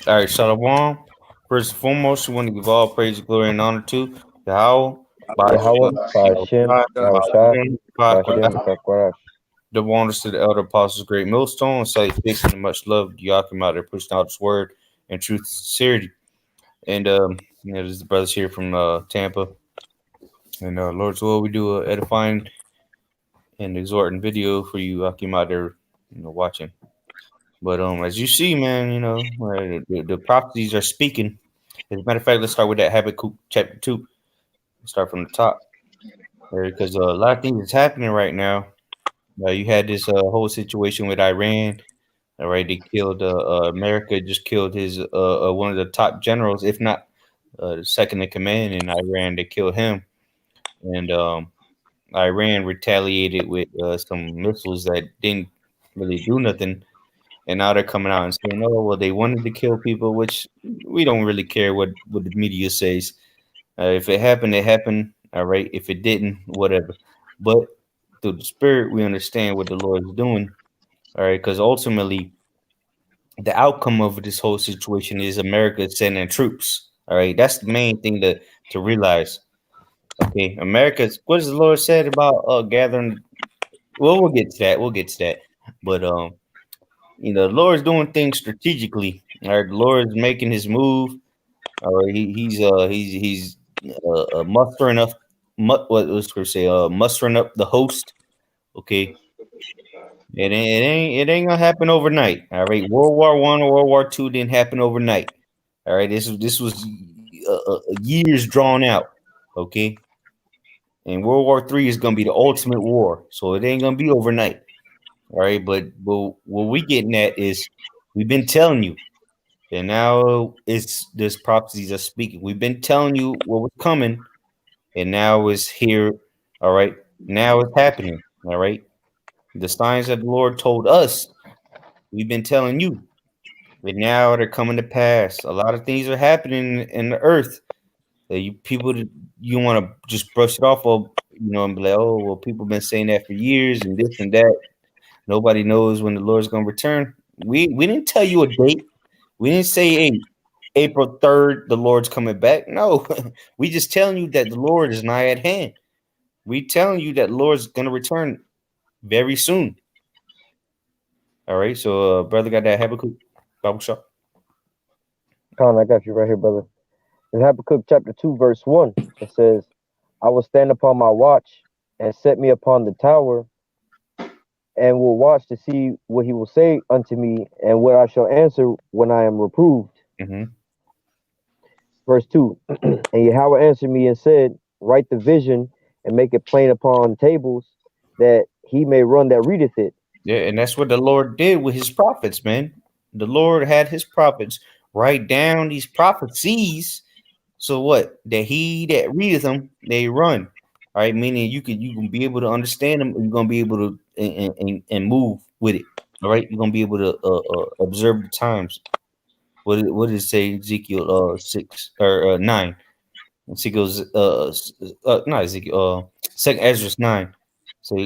All right, Shalom. First and foremost, we want to give all praise, glory, and honor to Yahweh, Yahweh, Ba'ashem, Ba'ashem, Yahushai, Ba'ashem, Ba'ashem, Ba'akodah. Ba'kwarash. Double honors to the elder apostles, great millstone, and salutations and much love to Yakim out there pushing out his word and truth and sincerity. And there's the brothers here from Tampa. And Lord's will, we do a edifying and exhorting video for you, Yakim out there, watching. But as you see, man, the prophecies are speaking. As a matter of fact, let's start with that Habakkuk chapter 2. Let's start from the top. Because a lot of things is happening right now. You had this whole situation with Iran. All right, they killed America just killed his one of the top generals, if not the second in command in Iran. They killed him, and Iran retaliated with some missiles that didn't really do nothing. And now they're coming out and saying, "Oh, well, they wanted to kill people," which we don't really care what the media says. If it happened, it happened. All right. If it didn't, whatever. But through the spirit, we understand what the Lord is doing. All right, because ultimately, the outcome of this whole situation is America sending troops. All right, that's the main thing to realize. Okay, America's what does the Lord said about gathering? Well, we'll get to that. We'll get to that. But the Lord's doing things strategically. All right, the Lord is making his move. All right, he's mustering up. What was going to say? Mustering up the host. Okay, it ain't gonna happen overnight. All right, World War I or World War II didn't happen overnight. All right, this was years drawn out. Okay, and World War III is gonna be the ultimate war, so it ain't gonna be overnight. All right, but what we getting at is we've been telling you, and now it's this prophecies are speaking. We've been telling you what was coming, and now it's here. All right, now it's happening. All right, the signs that the Lord told us, we've been telling you, but now they're coming to pass. A lot of things are happening in the earth that you want to just brush it off of, and be like, oh well, people been saying that for years and this and that. Nobody knows when the Lord's gonna return. We didn't tell you a date. We didn't say, hey, April 3rd, the Lord's coming back. No, we just telling you that the Lord is nigh at hand. We telling you that the Lord's gonna return very soon. All right, so brother got that Habakkuk Bible shop. Khan, I got you right here, brother. In Habakkuk chapter 2, verse 1, it says, I will stand upon my watch and set me upon the tower and will watch to see what he will say unto me and what I shall answer when I am reproved. Mm-hmm. Verse 2, and Yahweh answered me and said, write the vision and make it plain upon tables that he may run that readeth it. Yeah, and that's what the Lord did with his prophets, man. The Lord had his prophets write down these prophecies. So what? That he that readeth them, they run. All right, meaning you can be able to understand them. You're gonna be able to and move with it. All right, you're gonna be able to observe the times. What did it say Ezekiel 6 or 9? Ezekiel's not Ezekiel second Ezra 9. So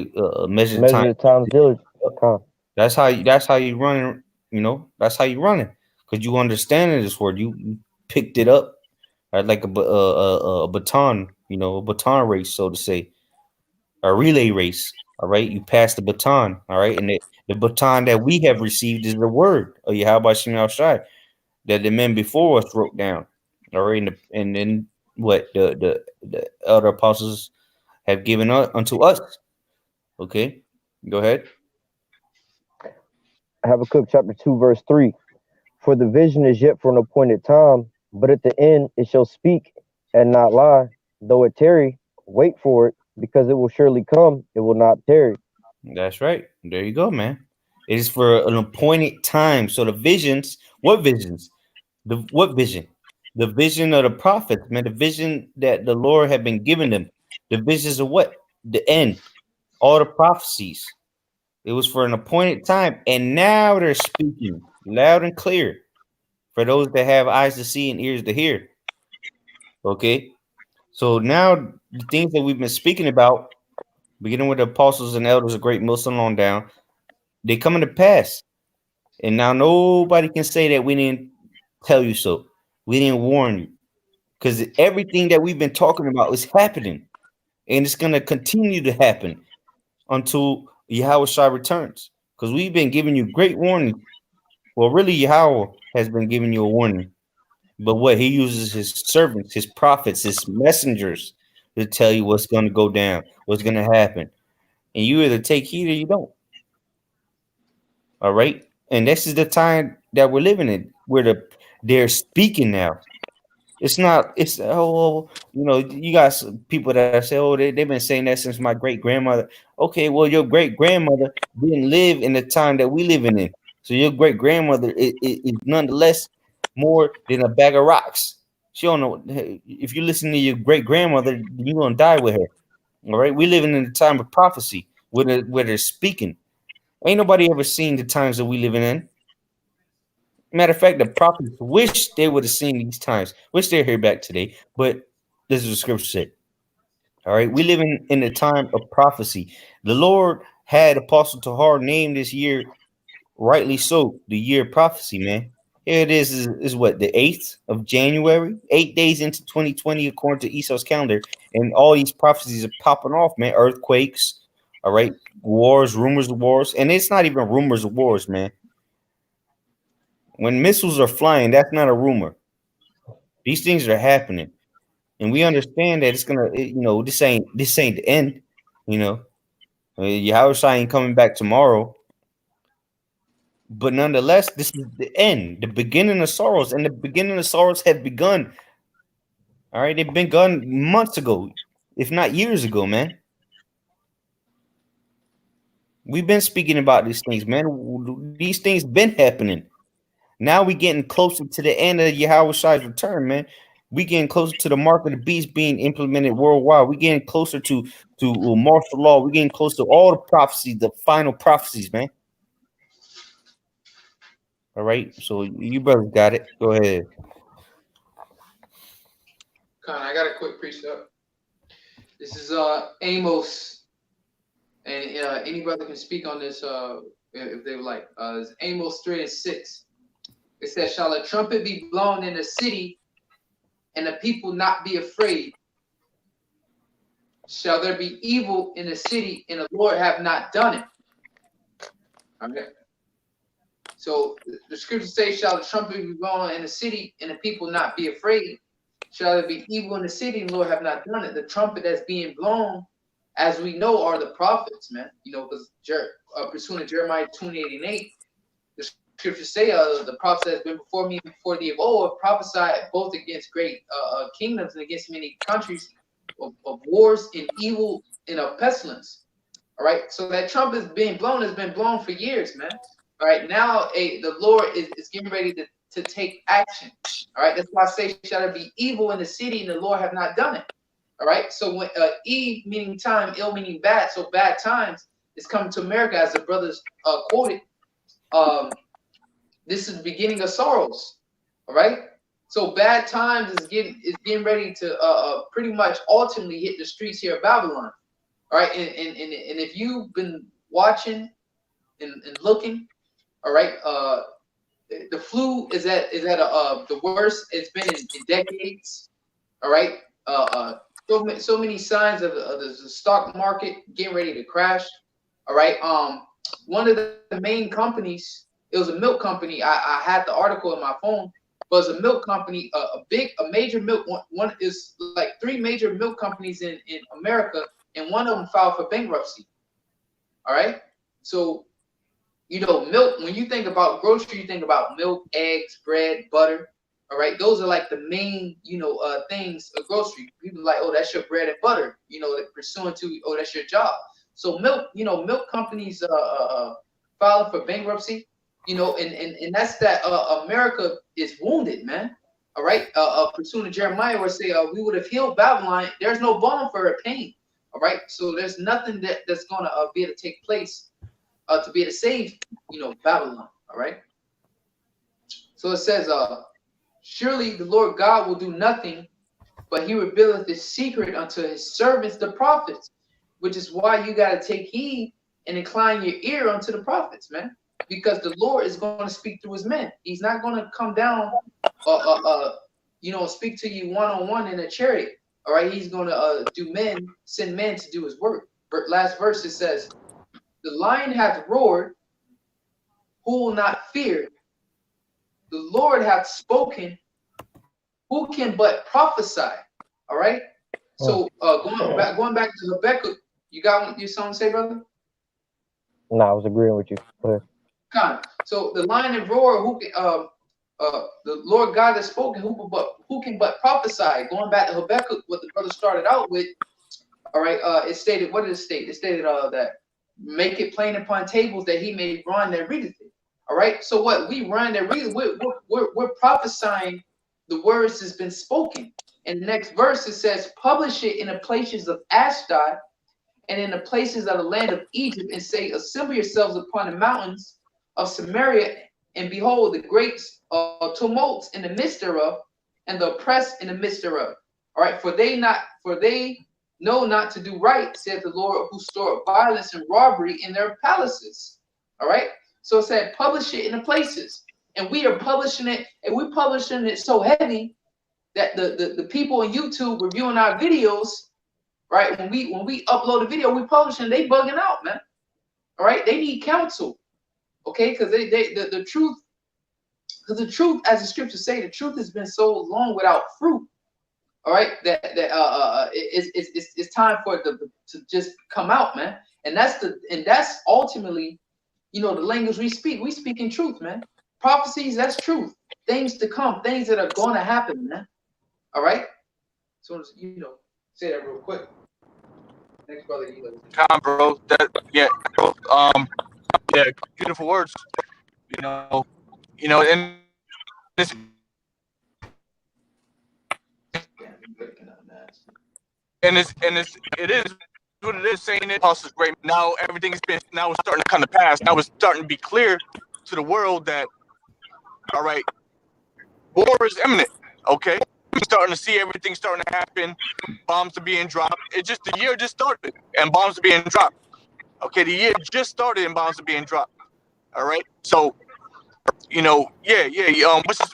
measure the time. Measure the times diligent. Khan. That's how you running. That's how you running because you understand this word. You picked it up right, like a baton. A baton race, so to say, a relay race. All right, you pass the baton. All right, and the baton that we have received is the word. Oh yeah, how about Shemal Shai that the men before us wrote down. All right, and then what the elder apostles have given unto us. Okay, go ahead. Habakkuk chapter 2, verse 3. For the vision is yet for an appointed time, but at the end it shall speak and not lie. Though it tarry, wait for it, because it will surely come, it will not tarry. That's right. There you go, man. It is for an appointed time. So the visions, what visions? What vision? The vision of the prophets, man. The vision that the Lord had been giving them. The visions of what? The end. All the prophecies. It was for an appointed time, and now they're speaking loud and clear for those that have eyes to see and ears to hear. Okay, so now the things that we've been speaking about, beginning with the apostles and elders, a great millstone on down, they coming to pass, and now nobody can say that we didn't tell you so. We didn't warn you because everything that we've been talking about is happening, and it's gonna continue to happen until Yahweh Shai returns. Because we've been giving you great warning. Well, really, Yahweh has been giving you a warning. But what he uses his servants, his prophets, his messengers to tell you what's going to go down, what's going to happen. And you either take heed or you don't. All right. And this is the time that we're living in where they're speaking now. It's not, it's, you got some people that say, oh, they've been saying that since my great grandmother. Okay, well, your great grandmother didn't live in the time that we living in. So your great grandmother is nonetheless more than a bag of rocks. She don't know. If you listen to your great grandmother, you're going to die with her. All right. We living in the time of prophecy where they're speaking. Ain't nobody ever seen the times that we living in. Matter of fact, the prophets wish they would have seen these times. Wish they're here back today. But this is what scripture said. All right. We live in a time of prophecy. The Lord had Apostle Tahar named this year, rightly so, the year of prophecy, man. Here it is what, the 8th of January, 8 days into 2020, according to Esau's calendar. And all these prophecies are popping off, man. Earthquakes, all right, wars, rumors of wars. And it's not even rumors of wars, man. When missiles are flying, that's not a rumor. These things are happening, and we understand that it's gonna, this ain't the end. Yahweh ain't coming back tomorrow, but nonetheless, this is the end, the beginning of sorrows, and the beginning of sorrows have begun. All right, they've been begun months ago, if not years ago, man. We've been speaking about these things, man. These things been happening. Now we getting closer to the end of Yahweh Shai's return, man. We getting closer to the mark of the beast being implemented worldwide. We getting closer to martial law. We getting close to all the prophecies, the final prophecies, man. All right, so you brothers got it. Go ahead. I got a quick precept. This is Amos, and any brother can speak on this if they would like. It's Amos 3:6. It says, "Shall a trumpet be blown in the city, and the people not be afraid? Shall there be evil in the city, and the Lord have not done it?" Okay. So the scriptures say, "Shall the trumpet be blown in the city, and the people not be afraid? Shall there be evil in the city, and the Lord have not done it?" The trumpet that's being blown, as we know, are the prophets, man. Because pursuant to Jeremiah 28:8, the scriptures say, "The prophets that has been before me, before thee of old, have prophesied both against great kingdoms and against many countries of wars and evil and of pestilence." All right, so that trumpet is being blown, has been blown for years, man. All right, now the Lord is getting ready to take action. All right, that's why I say, "Shall there be evil in the city, and the Lord have not done it?" All right, so when E meaning time, ill meaning bad, so bad times is coming to America, as the brothers quoted. This is the beginning of sorrows. All right, so bad times is getting ready to pretty much ultimately hit the streets here of Babylon. All right, and if you've been watching and looking, all right, the flu is at the worst it's been in decades. All right, so many signs of the stock market getting ready to crash. All right, one of the main companies, it was a milk company. I had the article in my phone. Was a milk company, a major milk one is like 3 major milk companies in America, and one of them filed for bankruptcy. All right, so milk, when you think about grocery, you think about milk, eggs, bread, butter. All right, those are like the main, things of grocery. People are like, "Oh, that's your bread and butter," pursuant to, "Oh, that's your job." So milk, milk companies filing for bankruptcy, and that's that America is wounded, man. All right, pursuant to Jeremiah, where say we would have healed Babylon. There's no balm for her pain. All right, so there's nothing that's gonna be able to take place to be able to save, Babylon. All right. So it says, "Surely the Lord God will do nothing, but he revealeth his secret unto his servants, the prophets," which is why you got to take heed and incline your ear unto the prophets, man, because the Lord is going to speak through his men. He's not going to come down speak to you one-on-one in a chariot. All right, he's going to send men to do his work. Last verse, it says, the lion hath roared, who will not fear? The Lord hath spoken, who can but prophesy? All right. So going back to Habakkuk, you got something to say, brother? No, I was agreeing with you. Go ahead. Kind of. So the lion and roar, who can the Lord God has spoken, who can but prophesy? Going back to Habakkuk, what the brother started out with. All right. It stated, what did it state? It stated that make it plain upon tables that he may run that readeth it. All right. So what we run that readeth, we're prophesying the words that's been spoken. In the next verse, it says, publish it in the places of Ashdod and in the places of the land of Egypt, and say, assemble yourselves upon the mountains of Samaria, and behold the great tumults in the midst thereof, and the oppressed in the midst thereof. All right, for they know not to do right, saith the Lord, who store up violence and robbery in their palaces. All right, so it said, publish it in the places, and we are publishing it, and we're publishing it so heavy that the people on YouTube reviewing our videos, right? When we upload a video, we publish it, they bugging out, man. All right, they need counsel, okay? Because the truth, as the scriptures say, the truth has been so long without fruit. All right, that it's time for it to just come out, man. And that's ultimately, the language we speak. We speak in truth, man. Prophecies, that's truth. Things to come, things that are going to happen, man. All right. So say that real quick. Next, brother. Bro. Yeah, beautiful words. And this. It is what it is, saying it is great. Now everything's now it's starting to come to pass. Now it's starting to be clear to the world that, all right, war is imminent. Okay, we're starting to see everything starting to happen. Bombs are being dropped. The year just started and bombs are being dropped. Okay, the year just started and bombs are being dropped. All right, so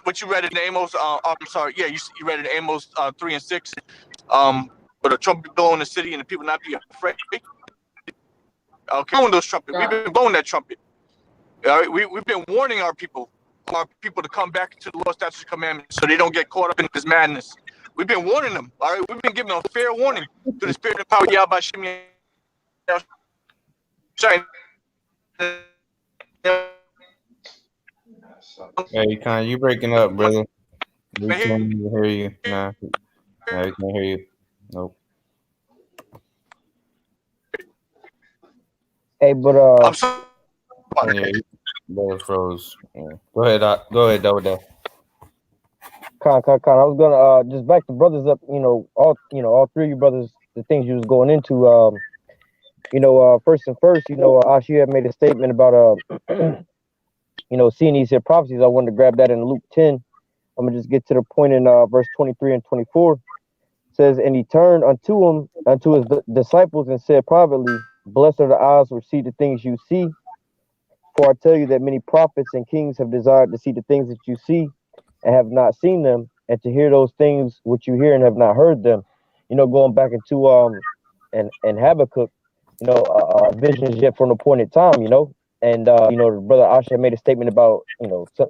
what you read in Amos? I'm sorry, yeah, you read in Amos 3 and 6. But a trumpet blowing the city and the people not be afraid. Okay, blowing those trumpets. We've been blowing that trumpet. All right, we've been warning our people to come back to the Lord's statutes and commandments so they don't get caught up in this madness. We've been warning them. All right, we've been giving them a fair warning through the spirit and power of Yahweh Shem. Hey, Con, you breaking up, brother? We can't hear you. Nah, we can't hear you. Nope. Hey, but I'm sorry. Yeah, you froze. Yeah. Go ahead, Dodo. Con. I was gonna just back the brothers up. All three of you brothers. The things you was going into. First, Ash, you had made a statement about seeing these here prophecies. I wanted to grab that in Luke 10. I'm gonna just get to the point in verse 23 and 24. It says, and he turned unto his disciples and said privately, blessed are the eyes which see the things you see. For I tell you that many prophets and kings have desired to see the things that you see and have not seen them, and to hear those things which you hear and have not heard them. Going back into and Habakkuk, visions yet from an appointed time, and the brother Asha made a statement about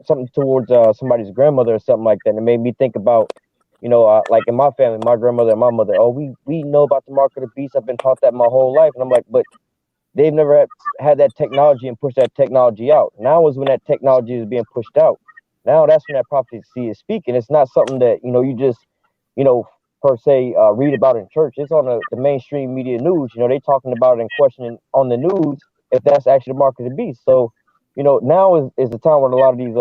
something towards somebody's grandmother or something like that, and it made me think about like in my family, my grandmother and my mother. Oh, we know about the mark of the beast. I've been taught that my whole life, and I'm like, but they've never had that technology and pushed that technology out. Now is when that technology is being pushed out. Now that's when that prophecy is speaking. It's not something that you just per se read about in church. It's on the mainstream media news. They talking about it and questioning on the news if that's actually the mark of the beast. So now is the time when a lot of these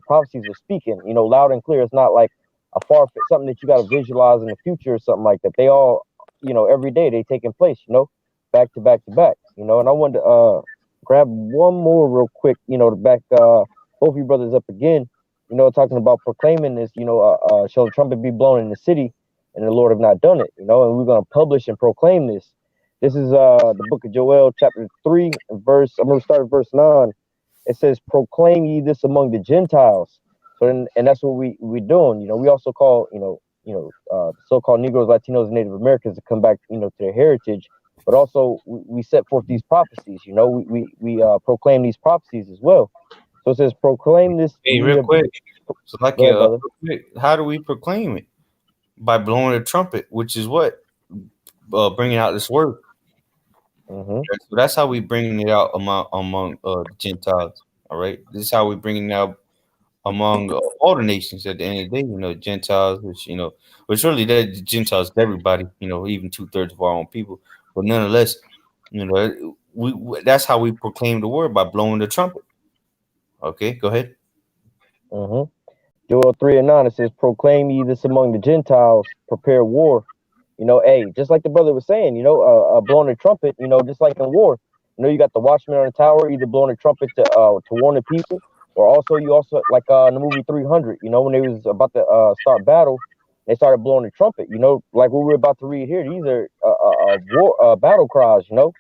prophecies are speaking loud and clear. It's not like a far-fetched something that you got to visualize in the future or something like that. They all every day they taking place back to back to back. And I wanted to grab one more real quick to back both you brothers up again, talking about proclaiming this, shall the trumpet be blown in the city, and the Lord have not done it, and we're going to publish and proclaim this. This is the book of Joel, chapter 3, verse, I'm going to start at verse 9. It says, proclaim ye this among the Gentiles, So then, and that's what we doing. You know, we also call so-called Negroes, Latinos, and Native Americans to come back, you know, to their heritage. But also we set forth these prophecies. You know, we proclaim these prophecies as well. So it says, proclaim this. Hey, real quick. So like, Go ahead, brother. how do we proclaim it? By blowing a trumpet, which is what bringing out this word. Mm-hmm. So that's how we bringing it out among the Gentiles. All right, this is how we bringing it out among all the nations. At the end of the day, you know, Gentiles, which really the Gentiles, everybody, you know, even 2/3 of our own people. But nonetheless, you know, we that's how we proclaim the word, by blowing the trumpet. Okay, go ahead. Mm-hmm. Joel 3:9, it says, proclaim ye this among the Gentiles, prepare war. You know, hey, just like the brother was saying, you know, blowing a trumpet, you know, just like in war. You know, you got the watchman on the tower, either blowing a trumpet to warn the people, or also you also like in the movie 300. You know, when they was about to start battle, they started blowing the trumpet. You know, like what we're about to read here. These are war battle cries. You know,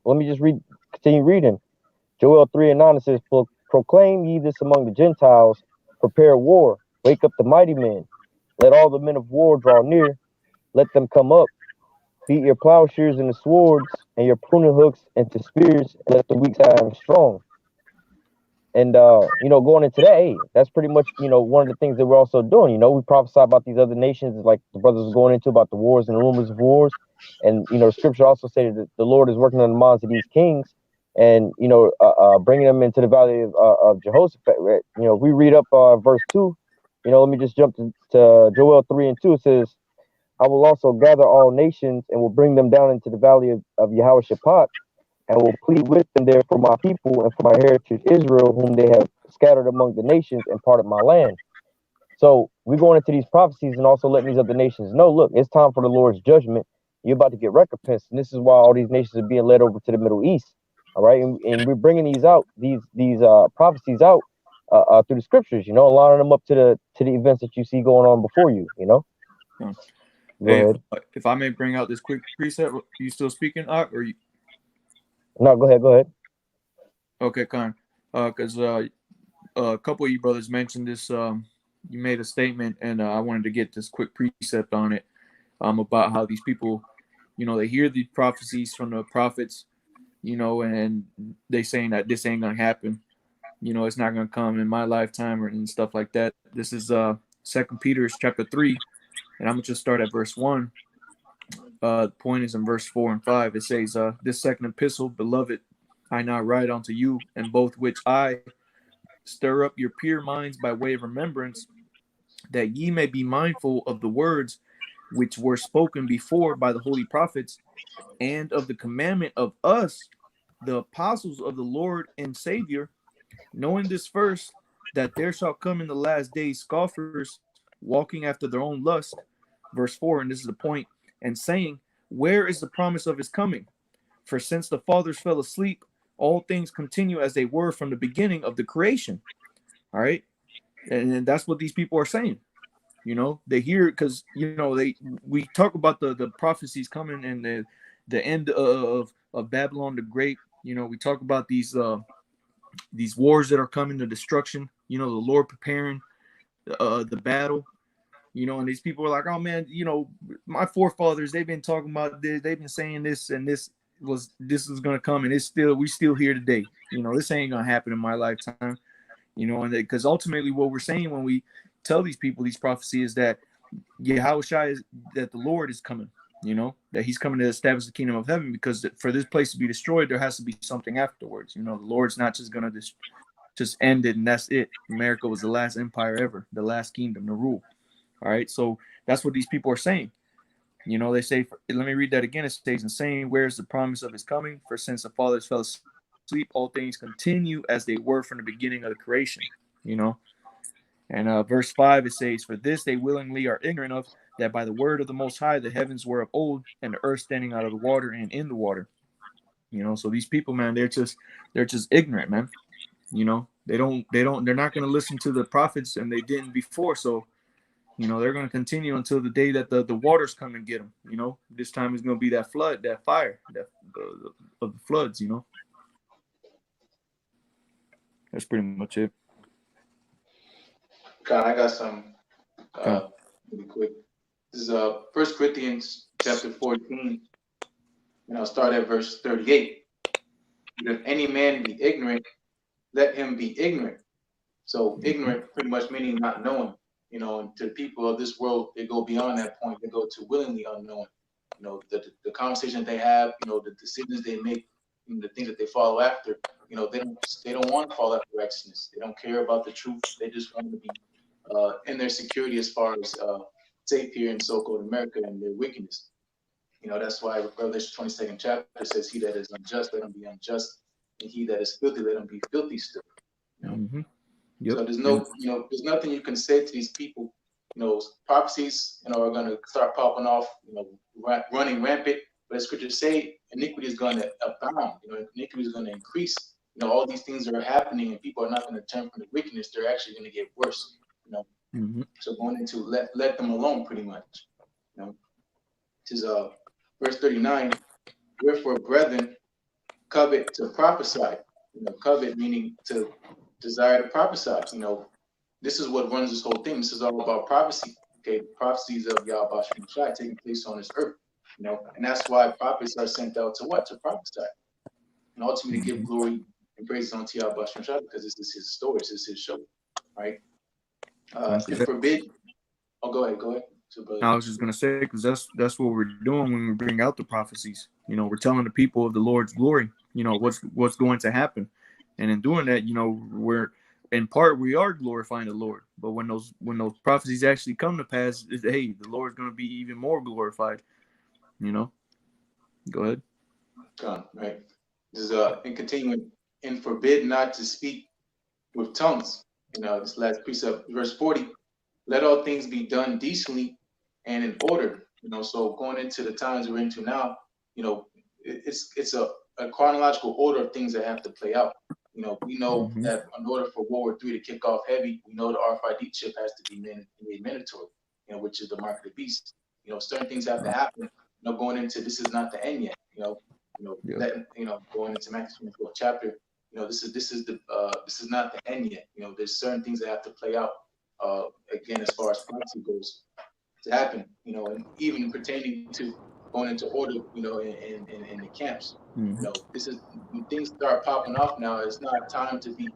let me just continue reading. Joel 3:9, it says, proclaim ye this among the Gentiles, prepare war, wake up the mighty men, let all the men of war draw near, let them come up. Beat your plowshares into swords and your pruning hooks into spears, and let the weak stand strong. And you know, going into that, hey, that's pretty much, you know, one of the things that we're also doing. You know, we prophesy about these other nations, like the brothers was going into, about the wars and the rumors of wars. And you know, scripture also said that the Lord is working on the minds of these kings, and you know, bringing them into the valley of Jehoshaphat. Right? You know, if we read up verse 2, you know, let me just jump to Joel 3:2. It says, I will also gather all nations and will bring them down into the valley of Jehoshaphat, and will plead with them there for my people and for my heritage Israel, whom they have scattered among the nations and part of my land. So we're going into these prophecies and also letting these other nations know, look, it's time for the Lord's judgment. You're about to get recompense, and this is why all these nations are being led over to the Middle East. All right, and we're bringing these out, these prophecies out through the scriptures. You know, lining them up to the events that you see going on before you. You know. Yeah. Go ahead. If I may bring out this quick precept, you still speaking, or you? No, go ahead. Go ahead. Okay, Con. Because a couple of you brothers mentioned this. You made a statement, and I wanted to get this quick precept on it. About how these people, you know, they hear the prophecies from the prophets, you know, and they saying that this ain't gonna happen. You know, it's not gonna come in my lifetime and stuff like that. This is 2 Peter chapter 3, and I'm gonna just start at verse 1. The point is in verse 4 and 5. It says, this second epistle, beloved, I now write unto you, and both which I stir up your pure minds by way of remembrance, that ye may be mindful of the words which were spoken before by the holy prophets, and of the commandment of us, the apostles of the Lord and Savior, knowing this first, that there shall come in the last days scoffers, walking after their own lust. Verse 4, and this is the point, and saying, where is the promise of his coming? For since the fathers fell asleep, all things continue as they were from the beginning of the creation. All right. And that's what these people are saying. You know, they hear, because, you know, we talk about the prophecies coming and the end of Babylon the Great. You know, we talk about these wars that are coming, the destruction, you know, the Lord preparing the battle. You know, and these people are like, oh man, you know, my forefathers, they've been talking about this, they've been saying this, and this is gonna come, and we still here today. You know, this ain't gonna happen in my lifetime. You know, and because ultimately what we're saying when we tell these people these prophecies is that Yahushua is that the Lord is coming, you know, that he's coming to establish the kingdom of heaven, because for this place to be destroyed, there has to be something afterwards. You know, the Lord's not just gonna just end it and that's it. America was the last empire ever, the last kingdom to rule. All right, so that's what these people are saying. You know, they say, let me read that again. It states in saying, where's the promise of his coming? For since the fathers fell asleep, all things continue as they were from the beginning of the creation. You know, and verse 5, it says, for this they willingly are ignorant of, that by the word of the Most High the heavens were of old, and the earth standing out of the water and in the water. You know, so these people, man, they're just ignorant, man. You know, they're not going to listen to the prophets, and they didn't before. So, you know, they're going to continue until the day that the waters come and get them. You know, this time is going to be that flood, that fire, of the floods. You know, that's pretty much it. God, I got some Okay. really quick. This is 1 Corinthians chapter 14, and I'll start at verse 38. If any man be ignorant, let him be ignorant. So ignorant pretty much meaning not knowing, you know, and to the people of this world, they go beyond that point. They go to willingly unknowing. You know, the conversation they have, you know, the decisions they make, and the things that they follow after, you know, they don't want to follow after righteousness. They don't care about the truth. They just want to be in their security as far as safe here in so-called America and their wickedness. You know, that's why Revelation 22nd chapter says, he that is unjust, let him be unjust, and he that is filthy, let him be filthy still. You know? Mm-hmm. Yep. So there's no, you know, there's nothing you can say to these people. You know, prophecies, you know, are going to start popping off, you know, running rampant. But as scriptures say, iniquity is going to abound. You know, iniquity is going to increase. You know, all these things are happening, and people are not going to turn from the wickedness. They're actually going to get worse. You know, Mm-hmm. so going into let them alone, pretty much. You know, this is verse 39. Wherefore, brethren, covet to prophesy. You know, covet meaning to desire to prophesy. You know, this is what runs this whole thing. This is all about prophecy. Okay, prophecies of Yahweh Shai taking place on this earth. You know, and that's why prophets are sent out to what? To prophesy. And ultimately give glory and praise unto Yahweh Shai, because this is his story, this is his show. Right? And forbid. Oh, go ahead. I was just gonna say, because that's what we're doing when we bring out the prophecies. You know, we're telling the people of the Lord's glory. You know what's going to happen, and in doing that, you know, we're in part we are glorifying the Lord. But when those prophecies actually come to pass, hey, the Lord's going to be even more glorified. You know, go ahead. Right. This is in continuing, and forbid not to speak with tongues. You know, this last precept, verse 40. Let all things be done decently and in order. You know, so going into the times we're into now, you know, it's a chronological order of things that have to play out. You know, we know that in order for World War III to kick off heavy, we know the RFID chip has to be made mandatory, you know, which is the mark of the beast. You know, certain things have to happen. You know, going into this is not the end yet. Going into Matthew 24th chapter, you know, this is not the end yet. You know, there's certain things that have to play out. Again, as far as prophecy goes, to happen, you know, and even pertaining to going into order, you know, in the camps. You know, this is when things start popping off now. It's not time to be, you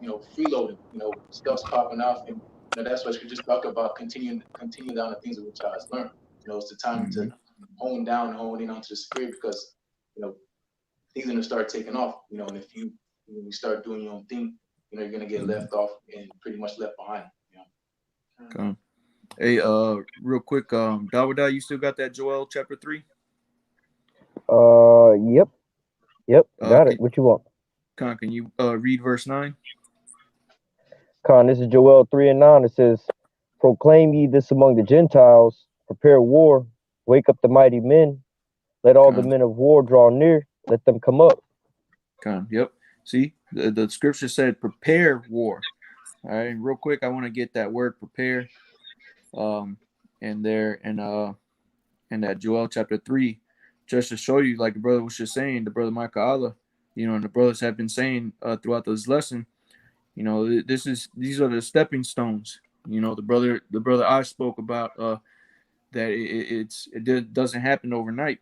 know, freeloading. You know, stuff's popping off, and you know that's what we just talk about. Continue down the things of which I has learned. You know, it's the time to hone in onto the spirit, because you know things are gonna start taking off. You know, and if you start doing your own thing, you know, you're gonna get left off and pretty much left behind. You know. Okay. Hey, real quick, Dawada, you still got that Joel chapter 3? Yep, got it. What you want? Con, can you read verse 9? Con, this is Joel 3:9. It says, proclaim ye this among the Gentiles, prepare war, wake up the mighty men, let all the men of war draw near, let them come up. Con, yep. See, the scripture said prepare war. All right, and real quick, I want to get that word prepare in there in that Joel chapter 3, just to show you, like the brother was just saying, the brother Micah Allah, you know, and the brothers have been saying throughout this lesson, you know, these are the stepping stones. You know, the brother I spoke about that it doesn't happen overnight.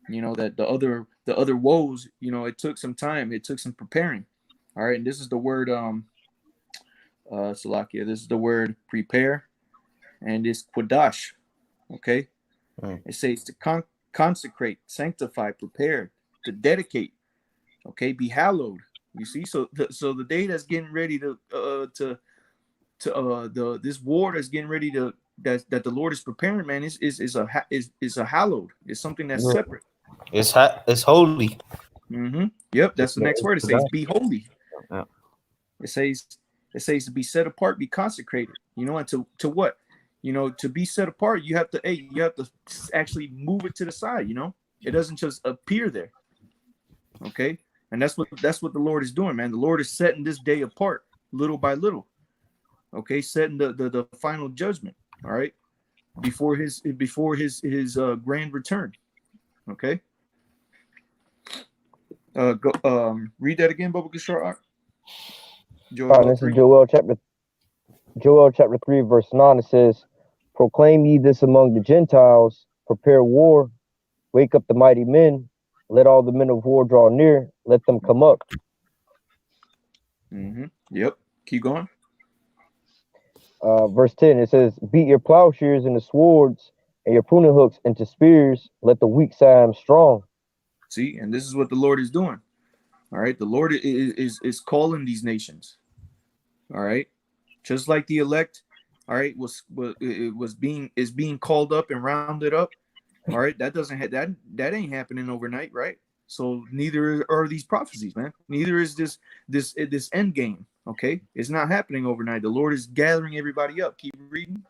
You know, that the other woes, you know, it took some time, it took some preparing. All right, and this is the word Salakia, this is the word prepare, and it's Quadash. Okay, it says to consecrate, sanctify, prepare, to dedicate. Okay, be hallowed. You see, so the day that's getting ready this war that's getting ready to that the Lord is preparing, man, is a hallowed. It's something that's separate. It's holy. Yep, that's the next word. It says be holy. Yeah. It says to be set apart, be consecrated. You know, and to what? You know, to be set apart, you have to actually move it to the side. You know, it doesn't just appear there. Okay, and that's what the Lord is doing, man. The Lord is setting this day apart, little by little. Okay, setting the final judgment. All right, before his grand return. Okay. Read that again, Bubba Kishar. This is Joel chapter Joel chapter 3, verse 9, it says, proclaim ye this among the Gentiles, prepare war, wake up the mighty men, let all the men of war draw near, let them come up. Yep. Keep going. Verse 10, it says, beat your plowshares into swords and your pruning hooks into spears, let the weak say I am strong. See, and this is what the Lord is doing. All right. The Lord is calling these nations. All right. Just like the elect, all right, is being called up and rounded up. All right. That doesn't have that ain't happening overnight, right? So neither are these prophecies, man. Neither is this end game. Okay. It's not happening overnight. The Lord is gathering everybody up. Keep reading.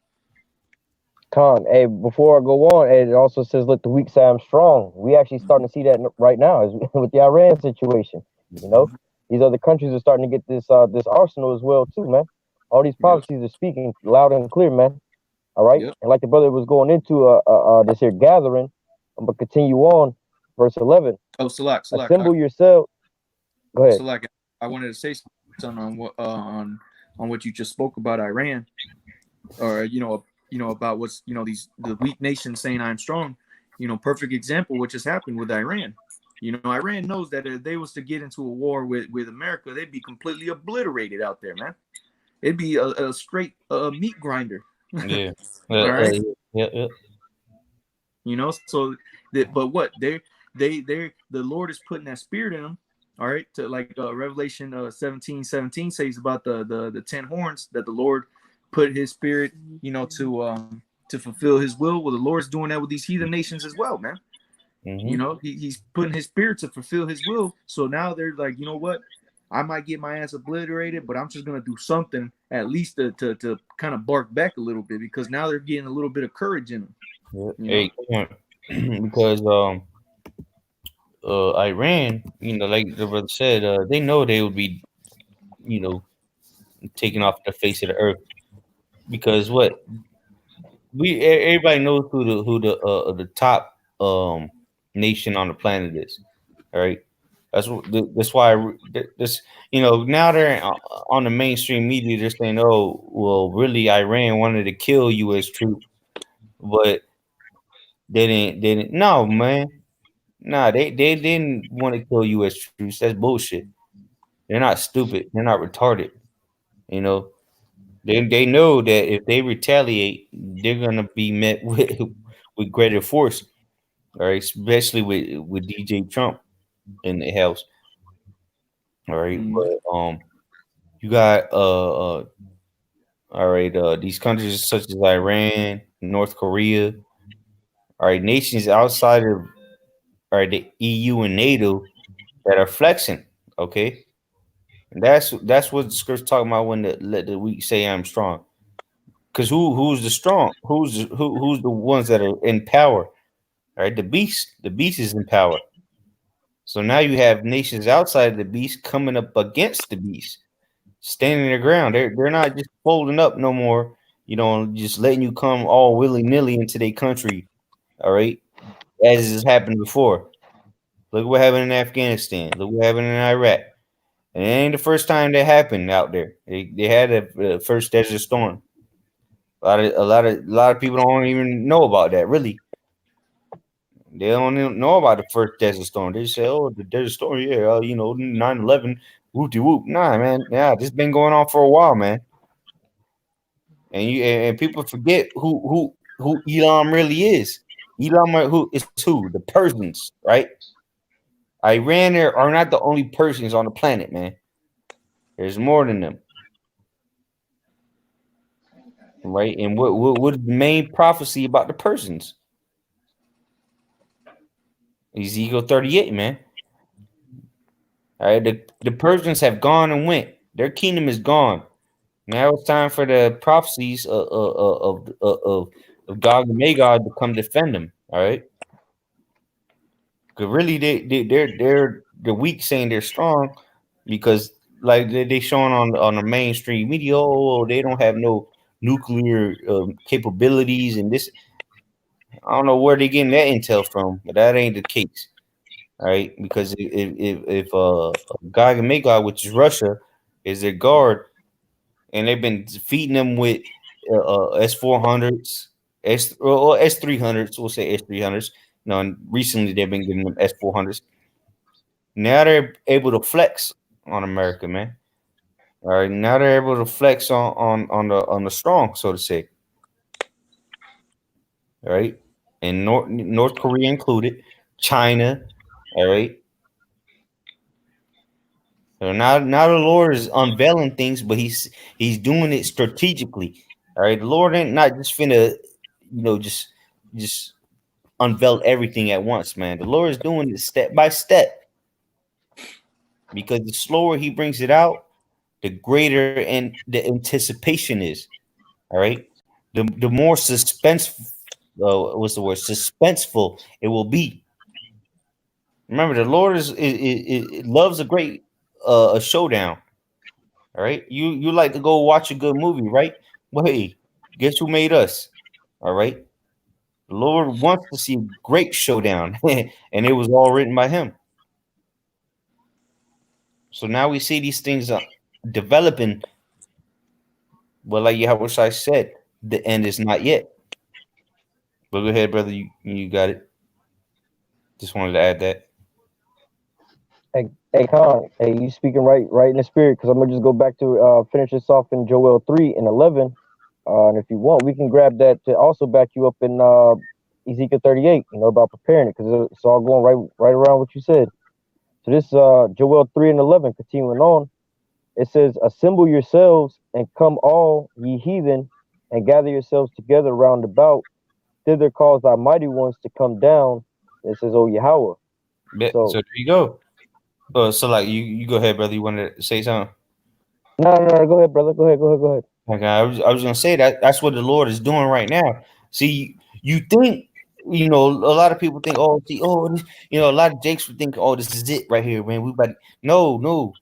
Con, hey, before I go on, it also says, let the weak say I'm strong. We actually starting to see that right now with the Iran situation. You know, these other countries are starting to get this arsenal as well, too, man. All these prophecies are speaking loud and clear, man. All right. Yep. And like the brother was going into this here gathering, I'm going to continue on. Verse 11. Oh, Salak. Assemble yourself. Go ahead. Salak, I wanted to say something on what you just spoke about Iran, or about what's the weak nations saying I'm strong. Perfect example what just happened with Iran. Iran knows that if they was to get into a war with America, they'd be completely obliterated out there, man. It'd be a straight meat grinder. Yeah. All right. Yeah. So but what the Lord is putting that spirit in them. All right, to like Revelation 17:17 says about the 10 horns that the Lord put his spirit, to fulfill his will. Well, the Lord's doing that with these heathen nations as well, man. He's putting his spirit to fulfill his will. So now they're like, you know what? I might get my ass obliterated, but I'm just gonna do something at least to kind of bark back a little bit, because now they're getting a little bit of courage in them. Hey, because Iran, like the brother said, they know they would be, taken off the face of the earth, because everybody knows who the top nation on the planet is. All right, that's why this now they're on the mainstream media. They're saying, oh well, really Iran wanted to kill U.S. troops, but they didn't. No, man. Nah, they didn't want to kill U.S. troops. That's bullshit. They're not stupid. They're not retarded. They know that if they retaliate, they're gonna be met with greater force. All right, especially with DJ Trump in the house. All right, but you got all right, these countries such as Iran, North Korea, all right, nations outside of the EU and NATO that are flexing. Okay. And that's what the script's talking about when let the weak say I'm strong. Because who's the strong? Who's the ones that are in power? All right, the beast is in power. So now you have nations outside of the beast coming up against the beast, standing their ground. They're not just folding up no more, just letting you come all willy-nilly into their country. All right, as has happened before. Look what happened in Afghanistan. Look what happened in Iraq. And it ain't the first time that happened out there. They had a first Desert Storm. A lot of people don't even know about that. Really, they don't even know about the first Desert Storm. They say, "Oh, the Desert Storm, yeah, 9/11, whoop de whoop." Nah, man, yeah, this been going on for a while, man. And people forget who Elam really is. Elam who the Persians, right? Iran are not the only Persians on the planet, man. There's more than them, right? And what is the main prophecy about the Persians? Ezekiel 38, man. All right, the Persians have gone and went. Their kingdom is gone. Now it's time for the prophecies of Gog and Magog to come defend them. All right, because really they're weak saying they're strong, because like they showing on the mainstream media, oh, they don't have no nuclear capabilities and this. I don't know where they're getting that intel from, but that ain't the case. All right, because if Gog and Magog, which is Russia, is their guard, and they've been feeding them with S400s, S300s. We'll say S300s. No, and recently they've been giving them S400s. Now they're able to flex on America, man. All right, now they're able to flex on the strong, so to say. All right, and North Korea included, China. All right. So now the Lord is unveiling things, but he's doing it strategically. All right, the Lord ain't not just finna, just unveil everything at once, man. The Lord is doing it step by step, because the slower He brings it out, the greater and the anticipation is. All right, the more what's the word? Suspenseful it will be. Remember, the Lord is loves a great a showdown. All right, you like to go watch a good movie, right? Well, hey, guess who made us? All right, the Lord wants to see a great showdown, and it was all written by Him. So now we see these things developing. But like Yahushua said, the end is not yet. But go ahead, brother. You got it. Just wanted to add that. Hey, Khan, hey, you speaking right in the spirit, because I'm gonna just go back to finish this off in Joel 3:11. And if you want, we can grab that to also back you up in Ezekiel 38. About preparing it, because it's all going right around what you said. So this Joel 3:11, continuing on, it says, "Assemble yourselves and come all ye heathen, and gather yourselves together round about. Thither cause thy mighty ones to come down." It says, "O Yahweh." Yeah, so there you go. So like you go ahead, brother. You wanted to say something? No, go ahead, brother. Go ahead. Okay, I was gonna say that's what the Lord is doing right now. See, you think a lot of people think, a lot of Jakes would think, oh, this is it right here, man. No,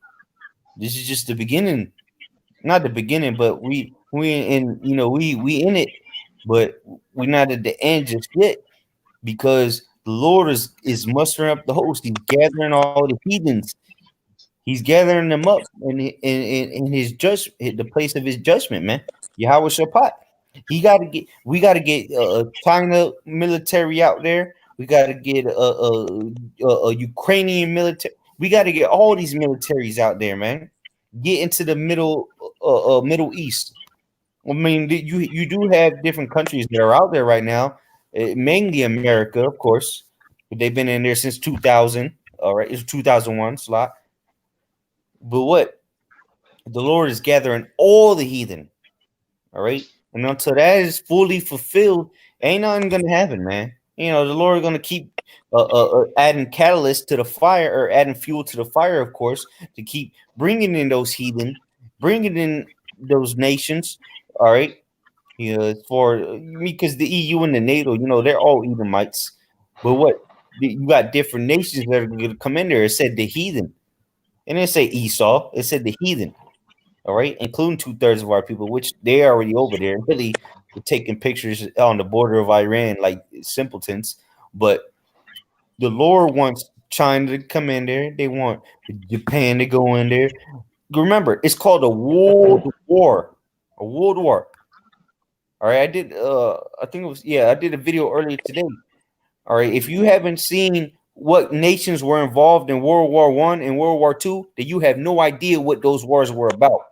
this is just the beginning. Not the beginning, but we in we in it, but we're not at the end just yet, because the Lord is mustering up the host. He's gathering all the heathens. He's gathering them up in his the place of his judgment, man. Yahweh Shabbat. We got to get China military out there. We got to get a Ukrainian military. We got to get all these militaries out there, man. Get into the Middle East. I mean, you do have different countries that are out there right now, mainly America, of course. They've been in there since 2000. All right, it's 2001 slot. But what? The Lord is gathering all the heathen. All right. And until that is fully fulfilled, ain't nothing going to happen, man. The Lord is going to keep adding catalyst to the fire, or adding fuel to the fire, of course, to keep bringing in those heathen, bringing in those nations. All right. Because the EU and the NATO, they're all Edomites. But what? You got different nations that are going to come in there. It said the heathen. And it didn't say Esau. It said the heathen. All right, including 2/3 of our people, which they're already over there, really taking pictures on the border of Iran like simpletons. But the Lord wants China to come in there. They want Japan to go in there. Remember, it's called a world war. A world war. All right, I did. I think it was. Yeah, I did a video earlier today. All right, if you haven't seen what nations were involved in World War I and World War II, that you have no idea what those wars were about.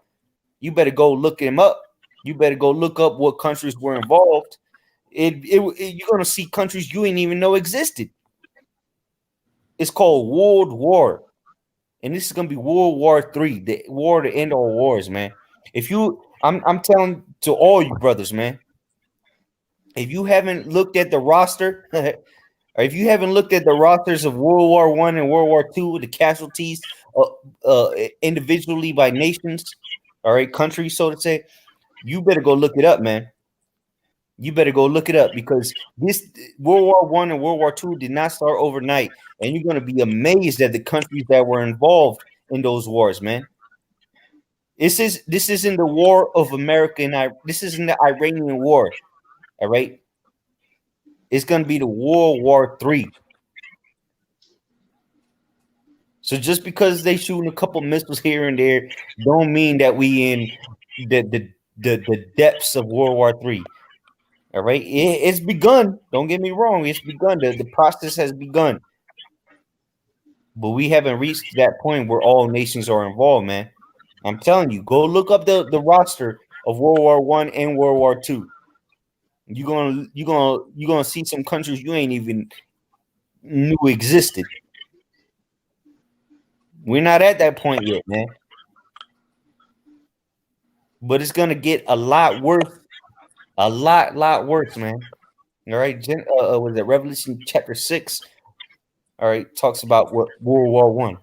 You better go look them up. You better go look up what countries were involved. You're gonna see countries you didn't even know existed. It's called World War, and this is gonna be World War III, the war to end all wars, man. I'm telling to all you brothers, man. If you haven't looked at the roster, or if you haven't looked at the rosters of World War I and World War II, the casualties individually by nations, all right, countries, so to say, you better go look it up, man. You better go look it up, because this World War I and World War II did not start overnight, and you're going to be amazed at the countries that were involved in those wars, man. This isn't the war of America and this isn't the Iranian war, all right? It's going to be the World War III. So just because they shooting a couple missiles here and there, don't mean that we in the depths of World War III. All right, it's begun. Don't get me wrong, it's begun. The process has begun, but we haven't reached that point where all nations are involved, man. I'm telling you, go look up the roster of World War I and World War II. You're gonna see some countries you ain't even knew existed. We're not at that point yet, man. But it's gonna get a lot worse, a lot worse, man. All right, was it Revelation chapter 6? All right, talks about what World War One